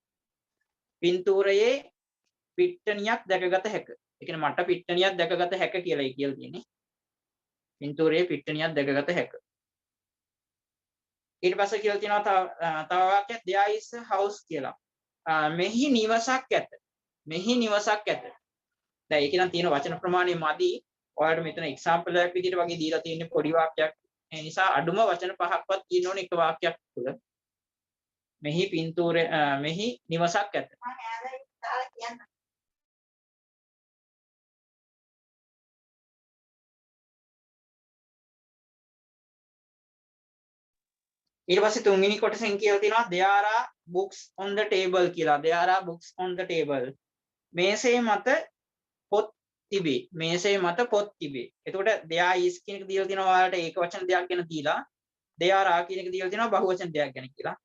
පින්තූරයේ පිට්ටනියක් දැකගත හැක. ඒ කියන්නේ මට පිට්ටනියක් දැකගත හැක කියලායි කියලා තියෙන්නේ. පින්තූරයේ පිට්ටනියක් දැකගත හැක. ඊට පස්සේ කියලා තියෙනවා තව වාක්‍යයක් there is a house කියලා. මෙහි නිවසක් ඇත. මෙහි නිවසක් ඇත. දැන් ඒක නම් තියෙන වචන ප්‍රමාණය මදි. ඔයාලට මෙතන එක්සැම්පල් එකක් විදිහට වගේ දීලා තියෙන්නේ පොඩි වාක්‍යයක්. ඒ නිසා අඩුම වචන 5ක්වත් තියෙන්න ඕනේ එක වාක්‍යයක් තුළ. මෙහි පින්තූරය මෙහි නිවසක් ඇත. ඊට පස්සේ තුන්වෙනි කොටසෙන් කියලා තියෙනවා there are books on the table කියලා. there are books on the table. මේසේ මත පොත් තිබේ. මේසේ මත පොත් තිබේ. එතකොට there is කියන එක දීලා තියෙනවා ඔයාලට ඒක වචන දෙයක් ගැන දීලා. there are කියන එක දීලා තියෙනවා බහුවචන දෙයක් ගැන කියලා.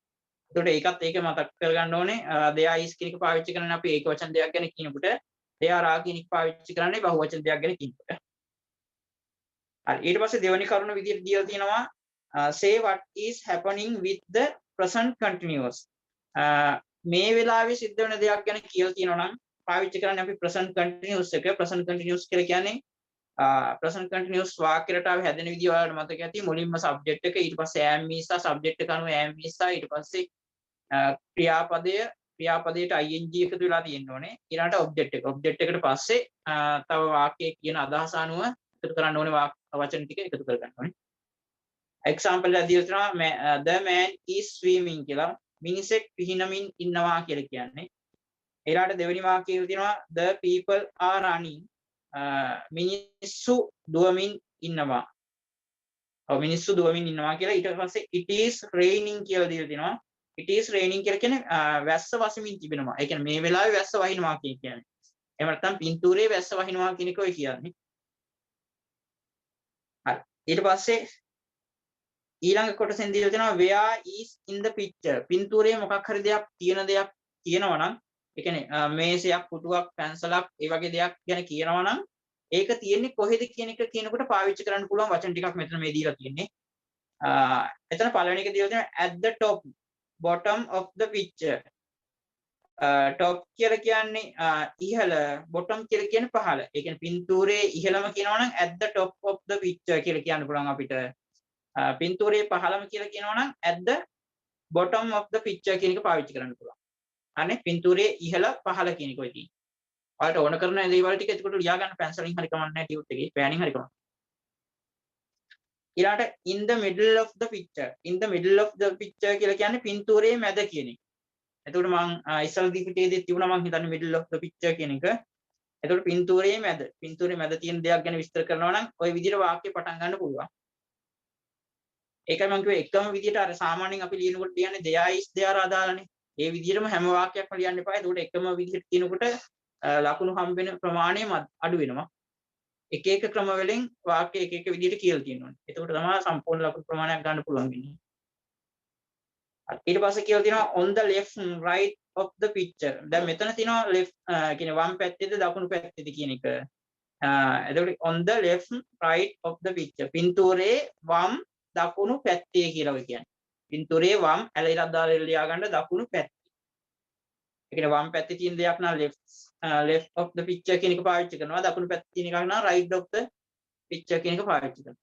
එතකොට ඒකත් ඒක මතක් කරගන්න ඕනේ. there is කියන එක පාවිච්චි කරන්නේ අපි ඒක වචන දෙයක් ගැන කියනකොට there are කියන එක පාවිච්චි කරන්නේ බහුවචන දෙයක් ගැන කියනකොට. හරි ඊට පස්සේ දෙවෙනි කරුණ විදිහට දීලා තියෙනවා say what is happening with the present continuous. මේ වෙලාවේ සිද්ධ වෙන දෙයක් ගැන කියලා තියෙනවා නම් පාවිච්චි කරන්නේ අපි present continuous එක. present continuous කියලා කියන්නේ present continuous වාක්‍ය රටාව හැදෙන විදිය ඔයාලට මතක ඇති. මුලින්ම subject එක, ඊට පස්සේ am is subject එක අනුව am is, ඊට පස්සේ ක්‍රියාපදයට ing එකතු වෙලා තියෙන්න ඕනේ. ඊළඟට object එක. object එකට පස්සේ තව වාක්‍යයේ කියන අදහස අනුව එකතු කරන්න ඕනේ වචන ටික එකතු කරගන්න ඕනේ. example එක දීලා තියෙනවා the man is swimming කියලා. මිනිසෙක් පිහිනමින් ඉන්නවා කියලා කියන්නේ. ඊළඟට දෙවෙනි වාක්‍යය තියෙනවා the people are running. මිනිස්සු දුවමින් ඉන්නවා. මිනිස්සු දුවමින් ඉන්නවා කියලා. ඊට පස්සේ it is raining කියලා දීලා තියෙනවා. it is raining කියලා කියන්නේ වැස්ස වසමින් තිබෙනවා. ඒ කියන්නේ මේ වෙලාවේ වැස්ස වහිනවා කියන්නේ. එහෙම නැත්නම් පින්තූරයේ වැස්ස වහිනවා කියන එක ඔය කියන්නේ. හරි. ඊට පස්සේ ඊළඟ කොටසෙන් දීලා තියෙනවා where is in the picture. පින්තූරයේ මොකක් හරි දෙයක් තියෙනවා නම් ඒ කියන්නේ මේසයක්, පුටුවක්, පැන්සලක් ඒ වගේ දෙයක් ගැන කියනවා නම් ඒක තියෙන්නේ කොහෙද කියන එක කියනකොට පාවිච්චි කරන්න පුළුවන් වචන ටිකක් මෙතන මේ දීලා තියෙන්නේ. එතන පළවෙනි එක දීලා තියෙනවා at the top bottom of the picture. top කියලා කියන්නේ ඉහළ, bottom කියලා කියන්නේ පහළ. ඒ කියන්නේ පින්තූරයේ ඉහළම කියනවා නම් at the top of the picture කියලා කියන්න පුළුවන් අපිට. පින්තූරයේ පහළම කියලා කියනවා නම් at the bottom of the picture කියන එක පාවිච්චි කරන්න පුළුවන්. අනේ පින්තූරයේ ඉහළ පහළ කියන එක ඔය තියෙන්නේ. ඔයාලට ඕන කරන දේවල් ටික එතකොට ලියා ගන්න පැන්සලින් හරි කමක් නැහැ ටියුට් එකේ පෑනින් හරි කමක්. ඊළඟට in the middle of the picture. in the middle of the picture කියලා කියන්නේ පින්තූරයේ මැද කියන එක. එතකොට මම ඉස්සල් දීපිටේදී තිබුණා මම හිතන්නේ middle of the picture කියන එක. එතකොට පින්තූරයේ මැද තියෙන දෙයක් ගැන විස්තර කරනවා නම් ওই විදිහට වාක්‍ය පටන් ගන්න පුළුවන්. ඒකයි මම කිව්වේ එකම විදිහට අර සාමාන්‍යයෙන් අපි ලියනකොට කියන්නේ there is there අදාළනේ. ඒ විදිහටම හැම වාක්‍යයක්ම ලියන්න එපා. ඒකට එකම විදිහට කියනකොට ලකුණු හම්බෙන ප්‍රමාණය අඩු වෙනවා. එක එක ක්‍රම වලින් වාක්‍ය එක එක විදිහට කියලා තියෙනවා. එතකොට තමයි සම්පූර්ණ ලකුණු ප්‍රමාණයක් ගන්න පුළුවන් වෙන්නේ. ඊට පස්සේ කියලා තියෙනවා on the left right of the picture. දැන් මෙතන තියෙනවා left කියන්නේ වම් පැත්තේද දකුණු පැත්තේද කියන එක. එතකොට on the left right of the picture. පින්තූරයේ වම් දකුණු පැත්තේ කියලා ඔය කියන්නේ. පින්තූරයේ වම් ඇලයිලා දාලා ලියා ගන්න දකුණු පැත්තේ. ඒ කියන්නේ වම් පැත්තේ තියෙන දෙයක් නම් left of the picture කියන එක පාවිච්චි කරනවා. දකුණු පැත්තේ තියෙන එකක් නම් right of the picture කියන එක පාවිච්චි කරනවා.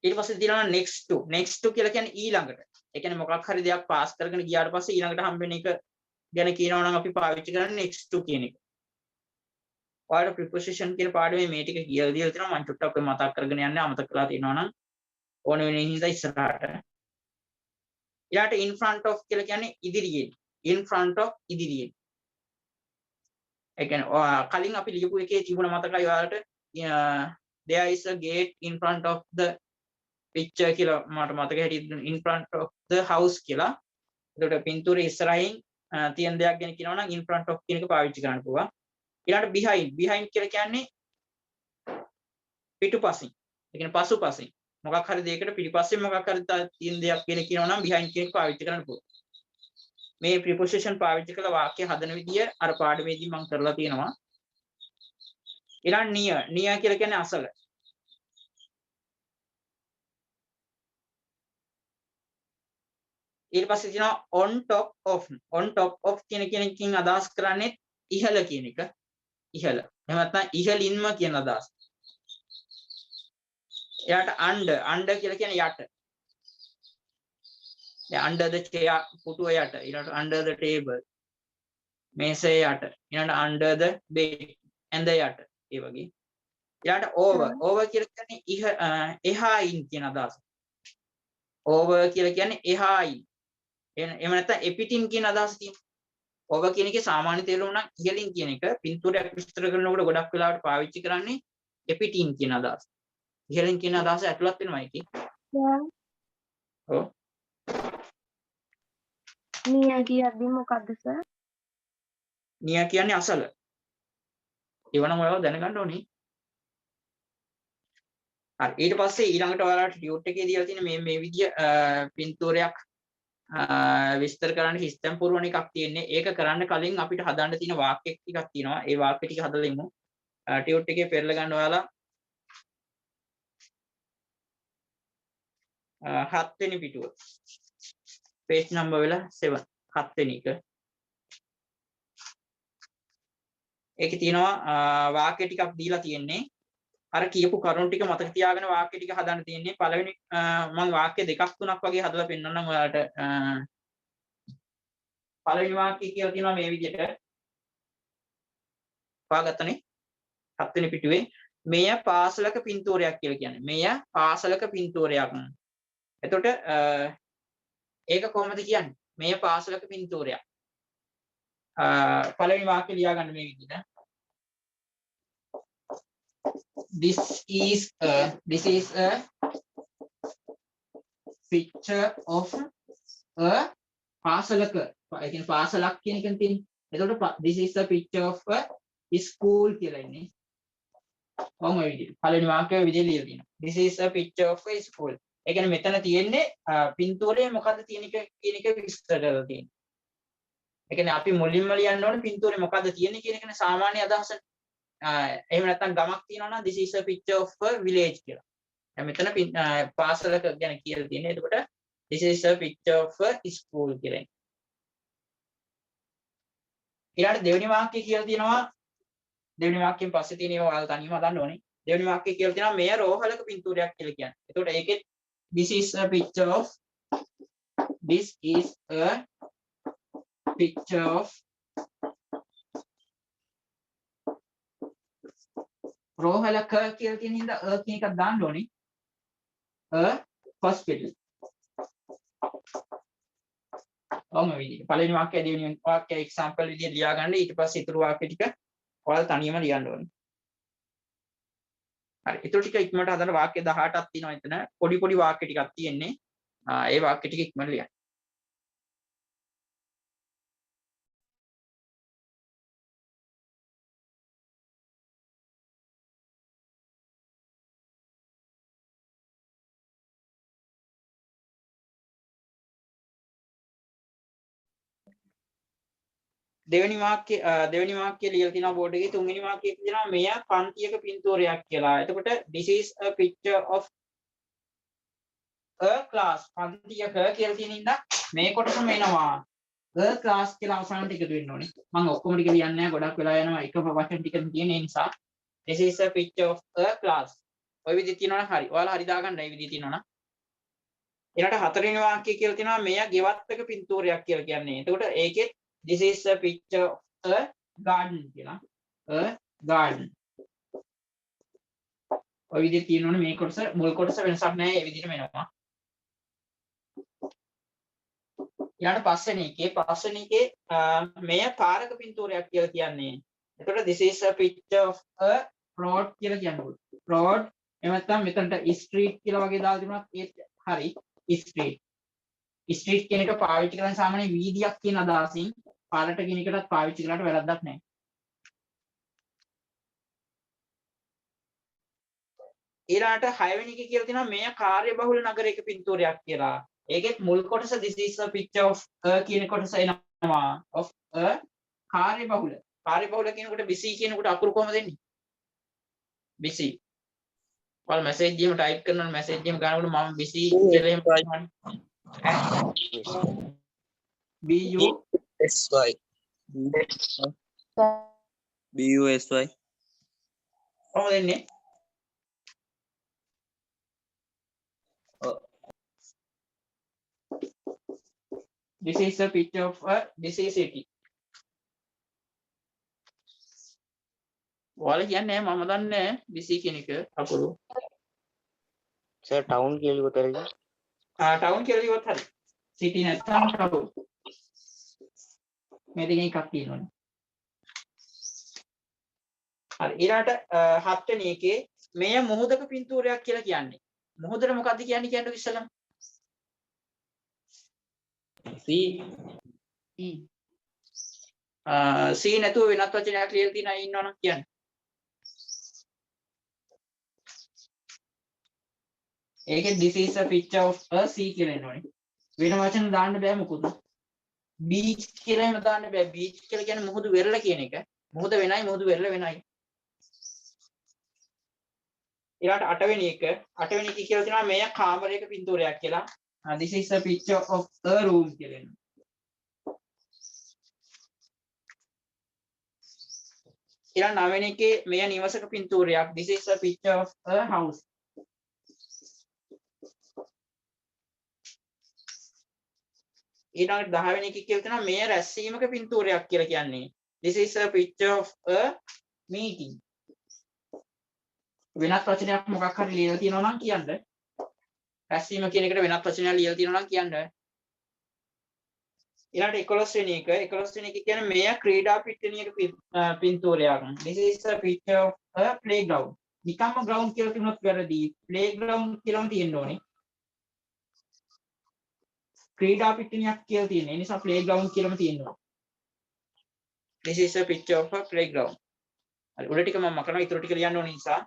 ඊට පස්සේ තියෙනවා next to කියලා කියන්නේ ඊළඟට. ඒ කියන්නේ මොකක් හරි දෙයක් පාස් කරගෙන ගියාට පස්සේ ඊළඟට හම්බෙන එක ගැන කියනවා නම් අපි පාවිච්චි කරන්නේ next to කියන එක. ඔයාලට preposition කියන පාඩමේ මේ ටික කියලා දීලා තියෙනවා. මම චුට්ටක් ඔය මතක් කරගෙන යන්නේ අමතක කරලා තියෙනවා නම් ඕන වෙන හින්දා ඉස්සරහට. ඊළඟට in front of කියලා කියන්නේ ඉදිරියෙන්. in front of ඉදිරියෙන්. ඒ කියන්නේ කලින් අපි ලියපු එකේ තිබුණ මතකයි ඔයාලට there is a gate in front of the picture කියලා මට මතක හිටියද in front of the house කියලා. එතකොට පින්තූරයේ ඉස්සරහින් තියෙන දෙයක් ගැන කියනවා නම් in front of කියන එක පාවිච්චි කරන්න පුළුවන්. ඊළඟට behind කියලා කියන්නේ පිටුපසින්. ඒ කියන්නේ පසුපසින්. මොකක් හරි දෙයකට පිටිපස්සෙන් මොකක් හරි තියෙන දෙයක් ගැන කියනවා නම් behind කියන එක පාවිච්චි කරන්න පුළුවන්. මේ preposition පාවිච්චි කළ වාක්‍ය හදන විදිය අර පාඩමේදී මම කරලා තියෙනවා. ඊළඟ near කියලා කියන්නේ අසල. ඊට පස්සේ තියෙනවා on top of කියන එකකින් අදහස් කරන්නේ ඉහළ කියන එක. ඉහළ. එහෙම නැත්නම් ඉහළින්ම කියන අදහස. එයාට under කියලා කියන්නේ යට. දැන් under the chair පුටුව යට. ඊළඟට under the table මේසේ යට. ඊළඟට under the bed ඇඳ යට. ඒ වගේ. ඊළඟට over කියලා කියන්නේ එහායින් කියන අදහස. over කියලා කියන්නේ එහායින්. එහෙම නැත්නම් එපිටින් කියන අදහස තියෙනවා. over කියන එකේ සාමාන්‍ය තේරුම නම් ඉහළින් කියන එක පින්තූරයක් විස්තර කරනකොට ගොඩක් වෙලාවට පාවිච්චි කරන්නේ එපිටින් කියන අදහස. ඉහළින් කියන අදහස ඇතුළත් වෙනවා ඒකේ. ඔව්. නියා කියද්දි මොකද්ද සර්? නියා කියන්නේ අසල. ඒවනම් ඔයාලා දැනගන්න ඕනේ. හරි ඊට පස්සේ ඊළඟට ඔයාලට ටියුට් එකේ දීලා තියෙන මේ විදිය පින්තූරයක් විස්තර කරන්න සිස්ටම් පුරවන එකක් තියෙන්නේ. ඒක කරන්න කලින් අපිට හදන්න තියෙන වාක්‍ය ටිකක් තියෙනවා. ඒ වාක්‍ය ටික හදලා ඉමු. ටියුට් එකේ පෙරලා ගන්න ඔයාලා 7 වෙනි පිටුව. page number වෙලා 7 7 වෙනි එක. ඒකේ තියෙනවා වාක්‍ය ටිකක් දීලා තියෙන්නේ. අර කියපු කරුණු ටික මතක තියාගෙන වාක්‍ය ටික හදන්න තියෙන්නේ. පළවෙනි මම වාක්‍ය දෙකක් තුනක් වගේ හදලා පෙන්නන්නම් ඔයාලට. පළවෙනි වාක්‍යය කියලා තියෙනවා මේ විදිහට. පාගත්තනේ 7 වෙනි පිටුවේ මෙය පාසලක පින්තූරයක් කියලා කියන්නේ. මෙය පාසලක පින්තූරයක්. එතකොට ඒක කොහොමද කියන්නේ? මෙය පාසලක පින්තූරයක්. පළවෙනි වාක්‍ය ලියා ගන්න මේ විදිහට. This is a picture of a පාසලක. ඒ කියන්නේ පාසලක් කියන එකෙන් තියෙන්නේ. එතකොට this is a picture of a school කියලා ඉන්නේ. කොහොම විදිහට. පළවෙනි වාක්‍යයේ විදිහට ලියලා තියෙනවා. This is a picture of a school. ඒ කියන්නේ මෙතන තියෙන්නේ පින්තූරේ මොකද්ද තියෙන එක කියන එක විස්තර කරලා තියෙනවා. ඒ කියන්නේ අපි මුලින්ම ලියන්න ඕනේ පින්තූරේ මොකද්ද තියෙන්නේ කියන එකනේ සාමාන්‍ය අදහස. එහෙම නැත්නම් ගමක් තියෙනවා නම් this is a picture of a village කියලා. දැන් මෙතන පාසලක ගැන කියලා තියෙනවා. එතකොට this is a picture of a school කියලා. ඊළඟ දෙවෙනි වාක්‍යය කියලා තියෙනවා. දෙවෙනි වාක්‍යයෙන් පස්සේ තියෙන ඒවා ඔයාලා තනියම හදන්න ඕනේ. දෙවෙනි වාක්‍යය කියලා තියෙනවා මෙය රෝහලක පින්තූරයක් කියලා කියන්නේ. එතකොට ඒකෙත් this is a picture of රෝහලක කියලා කියන හින්දා කියන එකක් දාන්න ඕනේ. hospital. විදිහට පළවෙනි වාක්‍යය දෙවෙනි වාක්‍යය එක්සැම්පල් විදිහට ලියා ගන්න. ඊට පස්සේ ඊතුරු වාක්‍ය ටික ඔයාලා තනියම ලියන්න ඕනේ. හරි. ඊටු ටික ඉක්මනට හදන්න වාක්‍ය 18ක් තියෙනවා එතන. පොඩි පොඩි වාක්‍ය ටිකක් තියෙන්නේ. ඒ වාක්‍ය ටික ඉක්මනට ලියන්න. දෙවෙනි වාක්‍යය ලියලා තියෙනවා බෝඩ් එකේ. තුන්වෙනි වාක්‍යයේ කියනවා මෙය පන්තියක පින්තූරයක් කියලා. එතකොට this is a picture of a class. පන්තියක කියලා තියෙන ඉඳන් මේ කොටසම එනවා. a class කියලා අවසානට එකතු වෙන්න ඕනේ. මම ඔක්කොම ටික ලියන්නේ නැහැ. ගොඩක් වෙලා යනවා. එක වචන ටිකක් තියෙන නිසා this is a picture of a class. ඔය විදිහට තියෙනවනම් හරි. ඔයාලා හරි දාගන්න මේ විදිහට තියෙනවනම්. ඊළඟට හතරවෙනි වාක්‍යය කියලා තියෙනවා මෙය ගෙවත්තක පින්තූරයක් කියලා කියන්නේ. එතකොට ඒකෙත් this is a picture of a garden කියලා. A garden. ඔය විදිහට තියෙනවනේ මේ කොටස මුල් කොටස වෙනසක් නැහැ. ඒ විදිහටම එනවා. ඊළඟ පස්වෙනි එකේ මෙය පාරක පින්තූරයක් කියලා කියන්නේ. එතකොට this is a picture of a road කියලා කියන්නේ. road එහෙම නැත්නම් මෙතනට street කියලා වගේ දාලා තිබුණත් ඒත් හරි. street කියන එක පාවිච්චි කරන්නේ සාමාන්‍ය වීදියක් කියන අදහසින්. පාරට කියන එකටත් පාවිච්චි කරලාට වැරද්දක් නැහැ. ඊළාට 6 වෙනි එක කියලා තියෙනවා මෙය කාර්යබහුල නගරයක පින්තූරයක් කියලා. ඒකෙත් මුල් කොටස this is a picture of a කියන කොටස එනවා. of a කාර්යබහුල. කාර්යබහුල කියනකොට busy කියනකොට අකුරු කොහමද එන්නේ? busy. ඔයාලා මැසේජ් එකම ටයිප් කරනවා මැසේජ් එකම ගන්නකොට මම busy කියලා එහෙම BU SY. BUSY. කොහොමද එන්නේ? This is a picture of a disease city. ඔයාලා කියන්නේ මම දන්නේ BC කියන එක අකුරු. Sir, town කියලා කිව්වොත් හරිද? ටවුන් කියලා කිව්වොත් හරි. සිටි නැත්නම් ටවුන්. මේ දෙකෙන් එකක් තියෙනවනේ. හරි ඊළාට 7 වෙනි එකේ මෙය මොහොතක පින්තූරයක් කියලා කියන්නේ. මොහොතට මොකද්ද කියන්නේ කියන්නකො ඉස්සෙල්ලම. C නැතුව වෙනත් වචනයක් ලියලා තියෙනවා ඉන්නවනම් කියන්නේ. ඒකේ this is a picture of a sea කියලා එනවනේ. වෙන වචන දාන්න බෑ මොකුත්. beach කියලා එහෙම දාන්න බෑ. beach කියලා කියන්නේ මුහුදු වෙරළ කියන එක. මුහුද වෙනයි මුහුදු වෙරළ වෙනයි. ඊළාට 8 වෙනි එක කියලා තියෙනවා මෙය කාමරයක පින්තූරයක් කියලා. This is a picture of a room කියලා එනවා. ඊළඟ 9 වෙනි එකේ මෙය නිවසක පින්තූරයක්. This is a picture of a house. ඊළඟ 10 වෙනි එකේ කියලා තියෙනවා මෙය රැස්වීමක පින්තූරයක් කියලා කියන්නේ. This is a picture of a meeting. වෙනත් වචනයක් මොකක් හරි ලියලා තියෙනවා නම් කියන්න. රැස්වීම කියන එකට වෙනත් වචනයක් ලියලා තියෙනවා නම් කියන්න. ඊළඟ 11 වෙනි එක කියන්නේ මෙය ක්‍රීඩා පිට්ටනියක පින්තූරයක්. This is a picture of a playground. නිකම්ම ground කියලා තිබුණොත් වැරදි. playground කියලාම තියෙන්න ඕනේ. ක්‍රීඩා පිට්ටනියක් කියලා තියෙන. ඒ නිසා playground කියලාම තියෙන්න ඕනේ. This is a picture of a playground. හරි උඩ ටික මම මකනවා ඊටු ටික ලියන්න ඕන නිසා.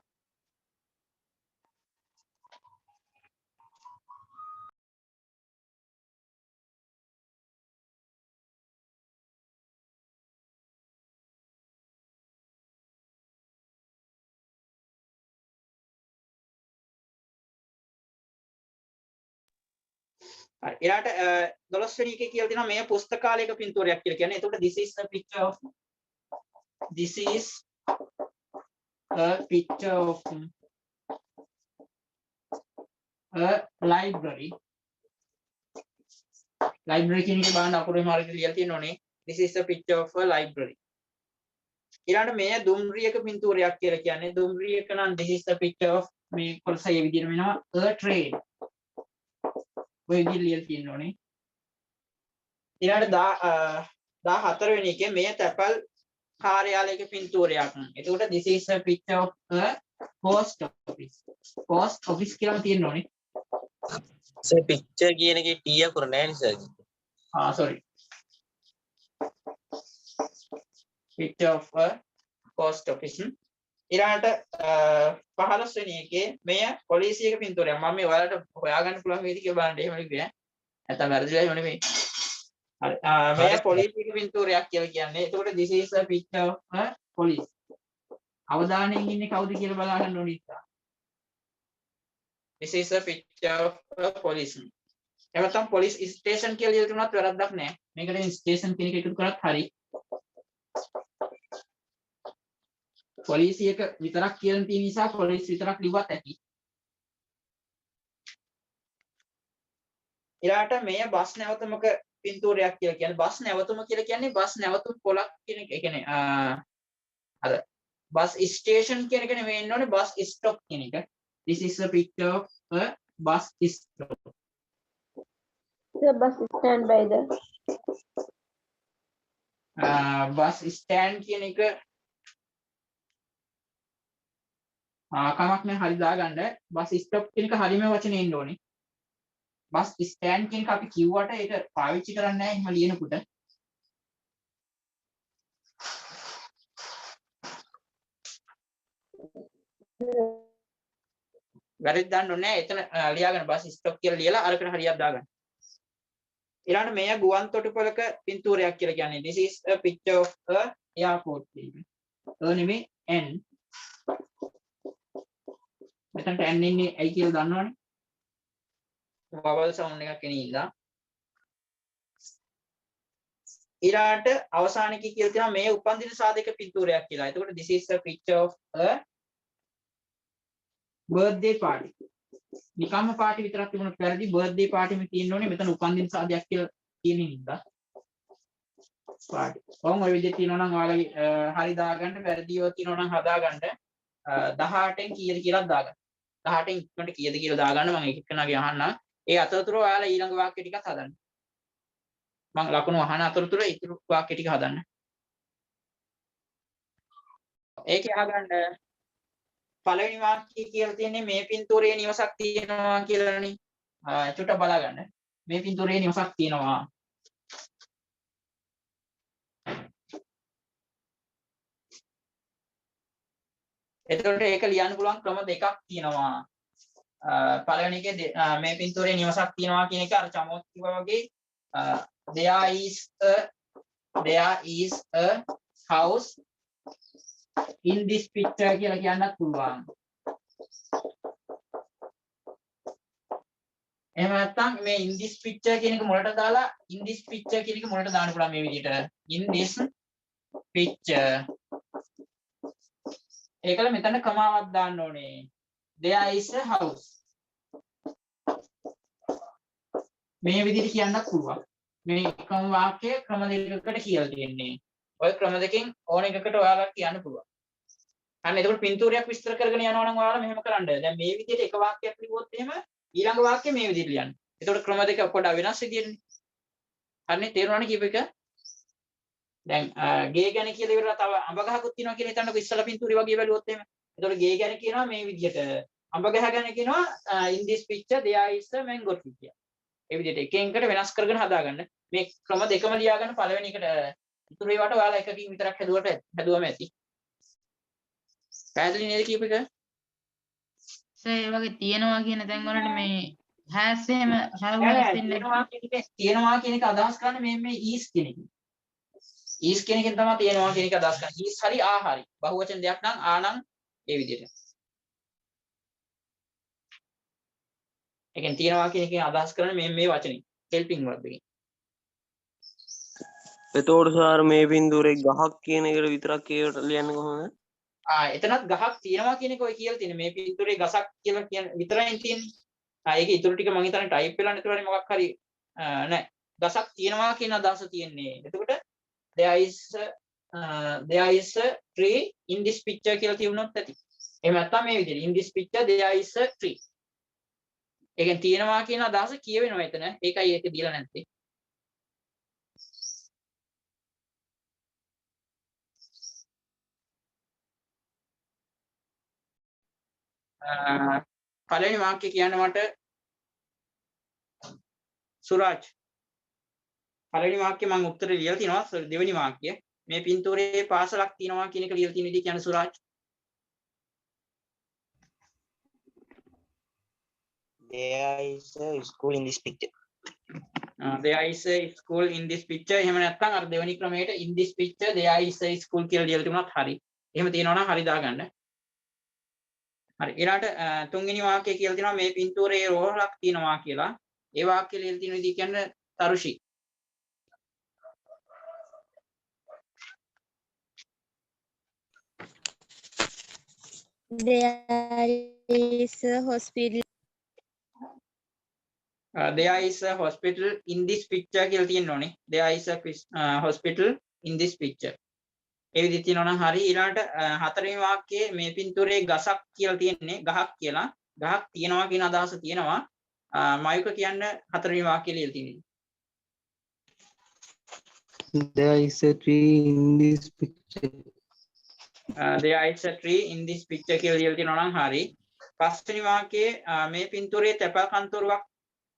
හරි ඊළාට 12 වෙනි එකේ කියලා තියෙනවා මේ පුස්තකාලයක පින්තූරයක් කියලා කියන්නේ. එතකොට this is a picture of a library. library කියන එක බලන්න අකුරු එහෙම හරියට ලියලා තියෙනෝනේ. This is a picture of a library. ඊළාට මේ දුම්රියක පින්තූරයක් කියලා කියන්නේ. දුම්රියක නම් this is a picture of මේ කොටස ඒ විදිහට වෙනවා a train. ඔය විදිහට ලියලා තියෙනෝනේ. ඊළාට 14 වෙනි එකේ මේ තැපල් කාර්යාලයක පින්තූරයක්. එතකොට this is a picture of a post office. post office කියලා තියෙනෝනේ. සර් පික්චර් කියන එකේ T අකුර නැහැ නේ sir. sorry. picture of a post office. ඊළාට 15 වෙනි එකේ මෙය පොලිසියක පින්තූරයක්. මම මේ ඔයාලට හොයාගන්න පුළුවන් වේද කියලා බලන්න. එහෙම නෙවෙයි. නැත්නම් වැරදිලා එහෙම නෙවෙයි. හරි. මෙය පොලිසියක පින්තූරයක් කියලා කියන්නේ. එතකොට this is a picture of a police. අවධානයෙන් ඉන්නේ කවුද කියලා බලා ගන්න ඕනේ ඉතින්. This is a picture of a police. එහෙම නැත්නම් police station කියලා ලියලා තුනත් වැරද්දක් නැහැ. මේකට station කියන එක එකතු කරත් හරි. පොලිසියක විතරක් කියන තියෙන නිසා පොලිස් විතරක් ලිව්වත් ඇති. ඊළාට මේ බස් නැවතුමක පින්තූරයක් කියලා කියන්නේ. බස් නැවතුම කියලා කියන්නේ බස් නැවතුම් පොලක් කියන එක. ඒ කියන්නේ අර බස් ස්ටේෂන් කියන එක නෙවෙයි ඉන්න ඕනේ බස් ස්ටොප් කියන එක. This is a picture of a bus stop. The bus stand by the bus stand කියන එක කමක් නැහැ හරි දාගන්න. බස් ස්ටොප් කියන එක හරියම වචනේ ඉන්න ඕනේ. බස් ස්ටෑන්ඩ් කියන එක අපි කිව්වට ඒක පාවිච්චි කරන්නේ නැහැ එහෙම ලියනකොට. වැරදි දාන්න ඕනේ නැහැ. එතන ලියාගෙන බස් ස්ටොප් කියලා ලියලා අරකට හරියක් දාගන්න. ඊළඟට මෙය ගුවන් තොටුපළක පින්තූරයක් කියලා කියන්නේ. This is a picture of a airport කියන එක. නෙමෙයි N. මෙතනට N ඉන්නේ ඇයි කියලා දන්නවනේ. vowel sound එකක් එන ඉඳලා ඊළාට අවසානයේ කියලා තියෙනවා මේ උපන්දින සාධක පින්තූරයක් කියලා. එතකොට this is a picture of a birthday party. නිකම්ම පාටි විතරක් තිබුණොත් වැරදි. birthday party මේ තියෙන්න ඕනේ. මෙතන උපන්දින සාධකයක් කියලා කියන හින්දා. පාටි. කොහොම ඔය විදිහට තියෙනවා නම් ඔයාලගේ හරි දාගන්න වැරදිව තියෙනවා නම් හදාගන්න 18න් කීයද කියලා දාගන්න. 18න් ඉක්මනට කීයද කියලා දාගන්න මම එක එකනාගේ අහන්නම්. ඒ අතරතුර ඔයාලා ඊළඟ වාක්‍ය ටිකත් හදන්න. මම ලකුණු අහන අතරතුර ඊතුරු වාක්‍ය ටික හදන්න. ඒකේ අහගන්න පළවෙනි වාක්‍යය කියලා තියෙන්නේ මේ පින්තූරයේ නිවසක් තියෙනවා කියලානේ. චුට්ටක් බලාගන්න. මේ පින්තූරයේ නිවසක් තියෙනවා. එතකොට ඒක ලියන්න පුළුවන් ක්‍රම දෙකක් තියෙනවා. පළවෙනි එකේ මේ පින්තූරයේ නිවසක් තියෙනවා කියන එක අර චමෝත් කිව්වා වගේ there is a house in this picture කියලා කියන්නත් පුළුවන්. එහෙම නැත්නම් මේ in this picture කියන එක මුලට දාලා in this picture කියන එක මුලට දාන්න පුළුවන් මේ විදිහට. in this picture. ඒකල මෙතන කමාවක් දාන්න ඕනේ. there is a house. මේ විදිහට කියන්නත් පුළුවන්. මේ එකම වාක්‍ය ක්‍රම දෙකකට කියලා තියෙන්නේ. ඔය ක්‍රම දෙකෙන් ඕන එකකට ඔයාලා කියන්න පුළුවන්. අන්න එතකොට පින්තූරයක් විස්තර කරගෙන යනවා නම් ඔයාලා මෙහෙම කරන්න. දැන් මේ විදිහට එක වාක්‍යයක් ලියුවොත් එහෙම ඊළඟ වාක්‍යය මේ විදිහට ලියන්න. එතකොට ක්‍රම දෙක පොඩ්ඩක් වෙනස් විදිහටනේ. හරිනේ තේරුණානේ කීප එක? දැන් ගේ ගැන කියලා ඉවරලා තව අඹ ගහකුත් තියෙනවා කියලා හිතන්නකො ඉස්සලා පින්තූරي වගේ බැලුවොත් එහෙම. එතකොට ගේ ගැන කියනවා මේ විදිහට. අඹ ගහ ගැන කියනවා in this picture there is a mango tree කියලා. ඒ විදිහට එක එකකට වෙනස් කරගෙන හදාගන්න. මේ ක්‍රම දෙකම ලියාගන්න පළවෙනි එකට ඉතුරු ඒවාට ඔයාලා එකකින් විතරක් හැදුවම ඇති. පැහැදිලි නේද කීප එක? ඒ වගේ තියනවා කියන තැන් වලට මේ has එහෙම තියෙනවා කියන එක අදහස් කරන්නේ මේ is කියන එක. is කියන එකෙන් තමයි තියෙනවා කියන එක අදහස් කරන්නේ. is හරි ආ හරි. බහුවචන දෙයක් නම් ආ නම් ඒ විදිහට. ඒකෙන් තියෙනවා කියන එකෙන් අදහස් කරන්නේ මේ වචනේ helping verb එකෙන්. එතකොට සාර මේ පින්තූරේ ගහක් කියන එකට විතරක් ඒකට ලියන්නේ කොහොමද? එතනත් ගහක් තියෙනවා කියන එක ඔය කියලා තියෙන්නේ. මේ පින්තූරේ ගසක් කියලා කියන විතරයි තියෙන්නේ. ඒක ඉතුරු ටික මම හිතන්නේ ටයිප් වෙලා නැතුවනේ මොකක් හරි නෑ. ගසක් තියෙනවා කියන අදහස තියෙන්නේ. එතකොට there is a tree in this picture කියලා තියුණොත් ඇති. එහෙම නැත්නම් මේ විදිහට in this picture there is a tree. ඒකෙන් තියෙනවා කියන අදහස කියවෙනවා එතන. ඒකයි ඒක දීලා නැත්තේ. පළවෙනි වාක්‍ය කියන්න මට සුරාජ්. පළවෙනි වාක්‍ය මම උත්තර ලියලා තිනවා. දෙවෙනි වාක්‍ය මේ පින්තූරේ පාසලක් තියෙනවා කියන එක ලියලා තියෙන විදිහ කියන්නේ Suraj. There is a school in this picture. There is a school in this picture. එහෙම නැත්නම් අර දෙවෙනි ක්‍රමයට in this picture there is a school කියලා ලියලා තිබුණත් හරි. එහෙම තියෙනවා නම් හරි දාගන්න. හරි ඊළාට තුන්වෙනි වාක්‍යය කියලා තියෙනවා මේ පින්තූරේ රෝහලක් තියෙනවා කියලා. ඒ වාක්‍ය ලියලා තියෙන විදිහ කියන්නේ Tharushi. There is a hospital. There is a hospital in this picture කියලා තියෙන්න ඕනේ. There is a hospital in this picture. ඒ විදිහට තියෙනවා නම් හරි. ඊළාට හතරවෙනි වාක්‍යයේ මේ පින්තූරේ ගසක් කියලා තියෙන්නේ ගහක් කියලා. ගහක් තියෙනවා කියන අදහස තියෙනවා. මයුක කියන්න හතරවෙනි වාක්‍යය ලියලා තියෙන්නේ. There is a tree in this picture. There is a tree in this picture කියලා ලියලා තියෙනවා නම් හරි. පස්වෙනි වාක්‍යයේ මේ පින්තූරේ තැපල් කන්තරුවක්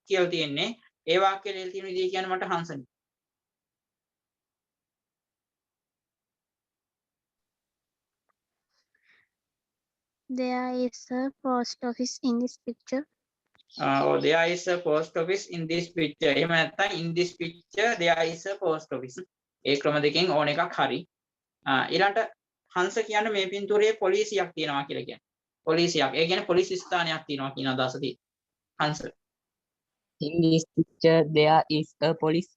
කියලා තියෙන්නේ. ඒ වාක්‍යය ලියලා තියෙන විදිහ කියන්නේ මට හංසනි. There is a post office in this picture. There is a post office in this picture. එහෙම නැත්නම් in this picture there is a post office. ඒ ක්‍රම දෙකෙන් ඕන එකක් හරි. ඊළඟට හංස කියන්නේ මේ පින්තූරයේ පොලිසියක් තියෙනවා කියලා කියන්නේ. පොලිසියක්. ඒ කියන්නේ පොලිස් ස්ථානයක් තියෙනවා කියන අදහස තියෙනවා. හංස. In this picture there is a police.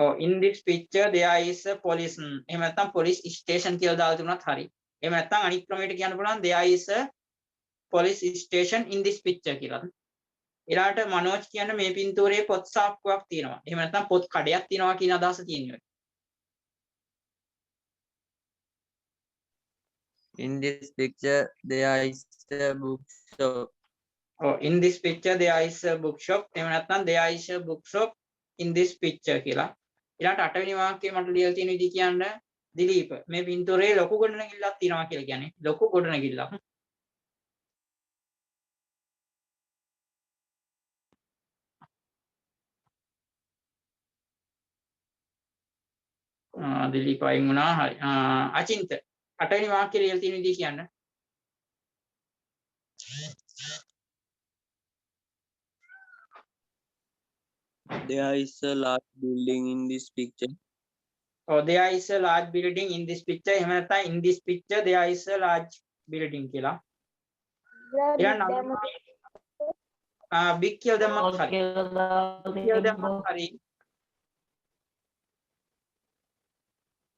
Oh, in this picture there is a police. එහෙම නැත්නම් police station කියලා දාලා තිබුණත් හරි. එහෙම නැත්නම් අනිත් ක්‍රමයට කියන්න පුළුවන් there is a police station in this picture කියලා. ඊළාට මනෝජ් කියන්නේ මේ පින්තූරයේ පොත් සාප්පුවක් තියෙනවා. එහෙම නැත්නම් පොත් කඩයක් තියෙනවා කියන අදහස තියෙනවා. In this picture, there is a bookshop. Oh, in this picture there is a bookshop. එහෙම නැත්නම් there is a bookshop in this picture කියලා. ඊළාට අටවෙනි වාක්‍යය මට ලියලා තියෙන විදිහ කියන්න දිලීප මේ පින්තූරයේ ලොකු ගොඩනැගිල්ලක් තියෙනවා කියලා කියන්නේ. ලොකු ගොඩනැගිල්ලක්. දිලීප අයින් වුණා. හරි. අචින්ත අටවෙනි වාක්‍යය ලියලා තියෙන විදිහ කියන්න. There is a large building in this picture. Oh, there is a large building in this picture. එහෙම නැත්නම් in this picture there is a large building කියලා. big කියලා දැම්මත් හරි. කියලා දැම්මත් හරි.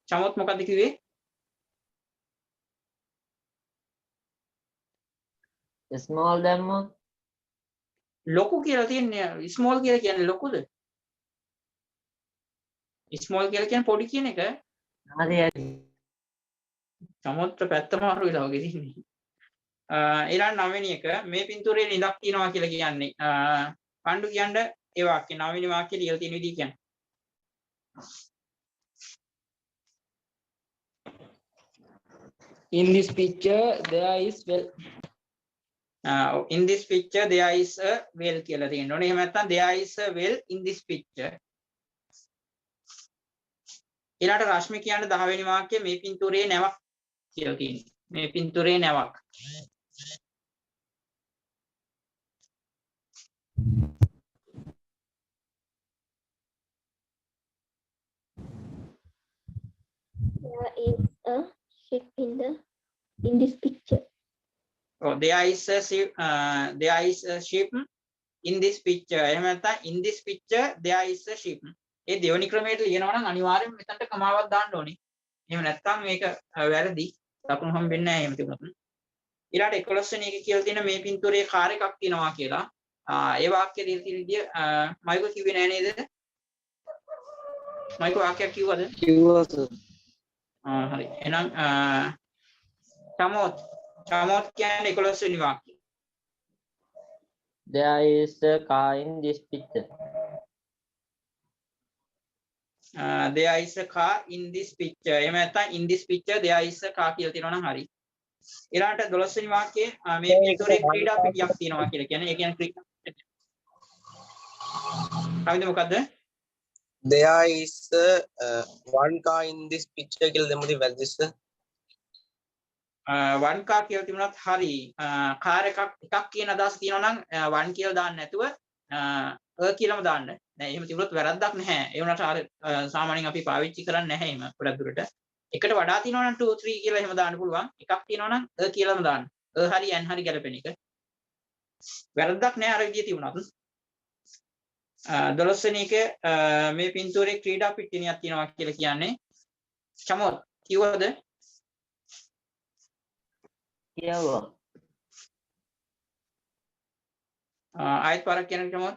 චමොත් මොකද්ද කිව්වේ? Small දැම්මොත් ලොකු කියලා තියෙන්නේ small කියලා කියන්නේ ලොකුද? small කියලා කියන්නේ පොඩි කියන එක. හරි හරි. චමොත් පැත්ත මාරු වෙලා වගේ තියෙන්නේ. ඊළඟ නවවෙනි එක මේ පින්තූරයේ ලිඳක් තියෙනවා කියලා කියන්නේ. පණ්ඩු කියන්න ඒ වාක්‍ය නවවෙනි වාක්‍යය ලියලා තියෙන විදිහ කියන්නේ. In this picture, there is well. In this picture there is a well කියලා තියෙනවා. එහෙම නැත්නම් there is a well in this picture. ඊළඟට රශ්මි කියන්නේ 10 වෙනි වාක්‍යයේ මේ පින්තූරයේ නැවක් කියලා තියෙනවා. මේ පින්තූරයේ නැවක්. There is a ship in this picture. Oh, there is a ship. There is a ship in this picture. එහෙම නැත්නම් in this picture there is a ship. ඒ දෙවෙනි ක්‍රමයට ලියනවා නම් අනිවාර්යයෙන්ම මෙතනට කමාවක් දාන්න ඕනේ. එහෙම නැත්නම් මේක වැරදි. ලකුණු හම්බෙන්නේ නැහැ එහෙම තිබුණොත්. ඊළාට 11 වෙනි එක කියලා තියෙන මේ පින්තූරයේ කාර් එකක් තියෙනවා කියලා. ඒ වාක්‍ය දෙන්න තියෙන විදිය මයිකෝ කිව්වේ නෑ නේද? මයිකෝ වාක්‍යයක් කිව්වද? කිව්වා සර්. හරි. එහෙනම් චමොත් කියන්නේ 11 වෙනි වාක්‍යය. There is a car in this picture. There is a car in this picture. එහෙම නැත්නම් in this picture there is a car කියලා තියෙනවා නම් හරි. ඊළඟට 12 වෙනි වාක්‍යයේ මේ පින්තූරයේ ක්‍රීඩා පිටියක් තියෙනවා කියලා කියන්නේ. ඒ කියන්නේ ක්‍රීඩා කවිද මොකද්ද? There is one car in this picture කියලා දෙමුදී වැරදිද? one car කියලා තිබුණත් හරි. කාර් එකක් කියන අදහස තියෙනවා නම් one කියලා දාන්න නැතුව කියලාම දාන්න. නෑ එහෙම තිබුණොත් වැරද්දක් නැහැ. ඒ වුණාට අර සාමාන්‍යයෙන් අපි පාවිච්චි කරන්නේ නැහැ එහෙම ගොඩක් දුරට. එකට වඩා තියෙනවා නම් 2 3 කියලා එහෙම දාන්න පුළුවන්. එකක් තියෙනවා නම් කියලාම දාන්න. හරි n හරි ගැලපෙන එක. වැරද්දක් නැහැ අර විදිය තිබුණත්. 12 වෙනි එක මේ පින්තූරයේ ක්‍රීඩා පිටිනියක් තියෙනවා කියලා කියන්නේ. චමොත් කිව්වද? කියවුවා. ආයත් පාරක් කියන චමොත්.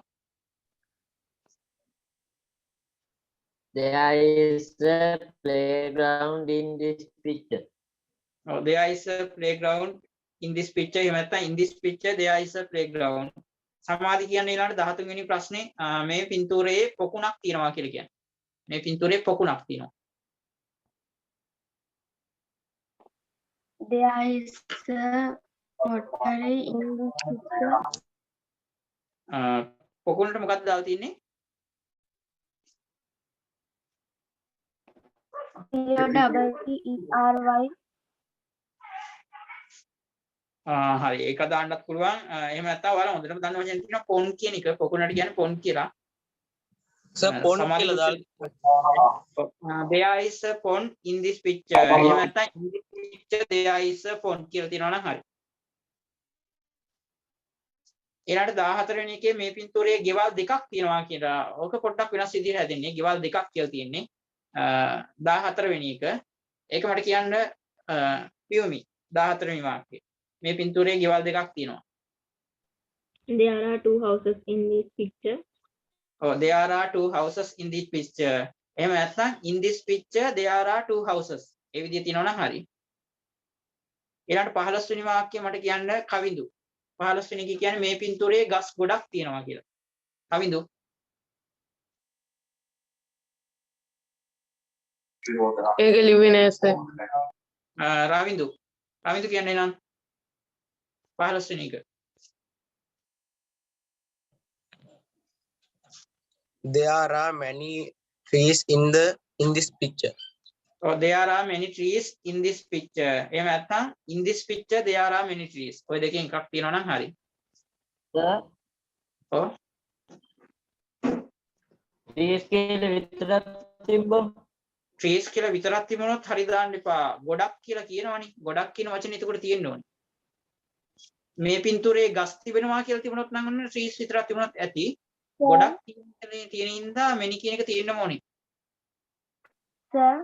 There is a playground in this picture. Oh, there is a playground in this picture. එහෙම නැත්නම් in this picture there is a playground. සමාධි කියන්නේ ඊළඟට 13 වෙනි ප්‍රශ්නේ මේ පින්තූරයේ පොකුණක් තියෙනවා කියලා කියන්නේ. මේ පින්තූරයේ පොකුණක් තියෙනවා. There is a pottery in this picture. පොකුණට මොකක්ද දාලා තියෙන්නේ? POWERY. හරි ඒක දාන්නත් පුළුවන්. එහෙම නැත්නම් ඔයාලා හොඳටම දන්න වචන තියෙනවා පොන් කියන එක. පොකුණට කියන්නේ පොන් කියලා. සර් පොන් කියලා දාලා there is a pond in this picture. එහෙම නැත්නම් in this picture there is a pond කියලා තියෙනවා නම් හරි. ඊළඟට 14 වෙනි එකේ මේ පින්තූරයේ ගෙවල් දෙකක් තියෙනවා කියලා. ඕක පොඩ්ඩක් වෙනස් විදිහට හැදෙන්නේ. ගෙවල් දෙකක් කියලා තියෙන්නේ. 14 වෙනි එක. ඒක මට කියන්න පියුමි 14 වෙනි වාක්‍යය. මේ පින්තූරයේ ගෙවල් දෙකක් තියෙනවා. There are two houses in this picture. Oh, there are two houses in this picture. එහෙම නැත්නම් in this picture there are two houses. ඒ විදිහ තියෙනවා නම් හරි. ඊළඟට 15 වෙනි වාක්‍යය මට කියන්න කවිඳු. 15 වෙනි එක කියන්නේ මේ පින්තූරයේ ගස් ගොඩක් තියෙනවා කියලා. කවිඳු. ඒක ලිව්වේ නෑ සර්. රවිඳු. රවිඳු කියන්නේ නම් 15 වෙනි එක. There are many trees in this picture. Oh, there are many trees in this picture. එහෙම නැත්නම් in this picture there are many trees. ඔය දෙකෙන් එකක් තියෙනවා නම් හරි. ඔව්. trees කියලා විතරක් තිබ්බොත් trees කියලා විතරක් තිබුණොත් හරි දාන්න එපා. ගොඩක් කියලා කියනවනේ. ගොඩක් කියන වචනේ එතකොට තියෙන්න ඕනේ. මේ පින්තූරයේ ගස් තිබෙනවා කියලා තිබුණොත් නම් ඔන්න trees විතරක් තිබුණොත් ඇති. ගොඩක් තියෙන ඉඳා many කියන එක තියෙන්න ඕනේ. Sir,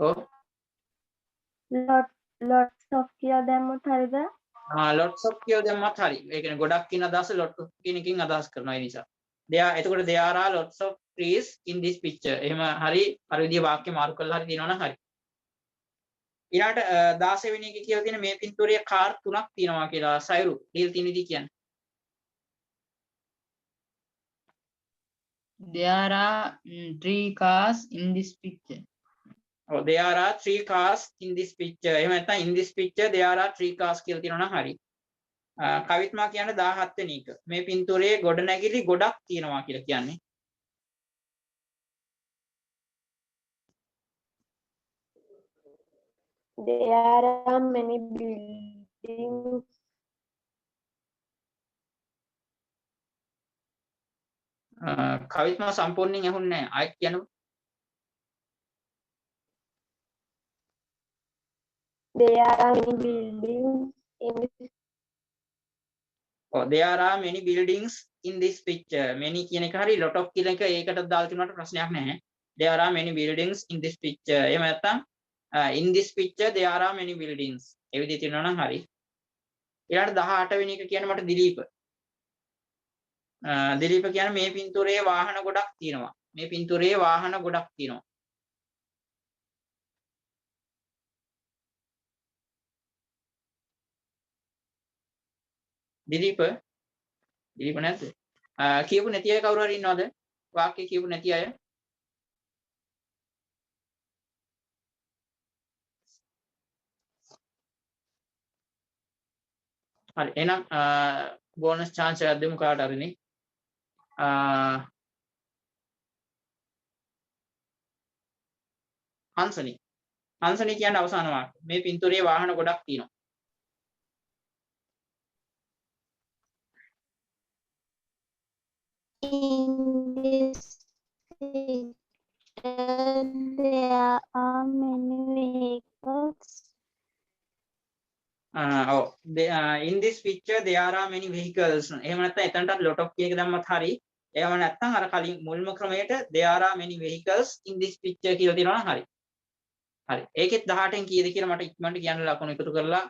ඔව්. lots of කියලා දැම්මොත් හරිද? lots of කියලා දැම්මත් හරි. ඒ කියන්නේ ගොඩක් කියන අදහස lot of කියන එකකින් අදහස් කරනවා ඒ නිසා. එතකොට there are lots of trees in this picture. එහෙම හරි අර විදිය වාක්‍ය මාරු කරලා හරි දිනවනම් හරි. ඊළාට 16 වෙනි එකේ කියලා තියෙන මේ පින්තූරයේ කාර් 3ක් තියෙනවා කියලා සයුරු ඩීල් තියෙන විදිය කියන්නේ. There are 3 cars in this picture. Oh, there are 3 cars in this picture. එහෙම නැත්නම් in this picture there are 3 cars කියලා තියෙනවා නම් හරි. කවිත්මා කියන්නේ 17 වෙනි එක. මේ පින්තූරයේ ගොඩනැගිලි ගොඩක් තියෙනවා කියලා කියන්නේ. There are many buildings. කවිත්මා සම්පූර්ණයෙන් ඇහුන්නේ නැහැ. ආයෙත් කියන්නකො. There are many buildings in this. Oh, there are many buildings in this picture. Many කියන එක හරි lot of කියන එක ඒකට දාලා තිබුණාට ප්‍රශ්නයක් නැහැ. There are many buildings in this picture. එහෙම නැත්නම් in this picture there are many buildings. ඒ විදිහට තියෙනවා නම් හරි. ඊළඟට 18 වෙනි එක කියන්නේ මට දිලීප. දිලීප කියන්නේ මේ පින්තූරයේ වාහන ගොඩක් තියෙනවා. මේ පින්තූරයේ වාහන ගොඩක් තියෙනවා. දිලීප නැද්ද? කියපු නැති අය කවුරු හරි ඉන්නවද? වාක්‍ය කියපු නැති අය? හරි එහෙනම් බෝනස් chance එකක් දෙමු කාට හරිනේ. හංසනි කියන්නේ අවසාන වාක්‍ය. මේ පින්තූරයේ වාහන ගොඩක් තියෙනවා. In this picture, there are many vehicles. In this picture there are many vehicles. එහෙම නැත්නම් එතනටත් lot of කියන එක දැම්මත් හරි. එහෙම නැත්නම් අර කලින් මුල්ම ක්‍රමයට there are many vehicles in this picture කියලා තියෙනවා නම් හරි. හරි. ඒකෙත් 18න් කීයද කියලා මට ඉක්මනට කියන්න ලකුණු එකතු කරලා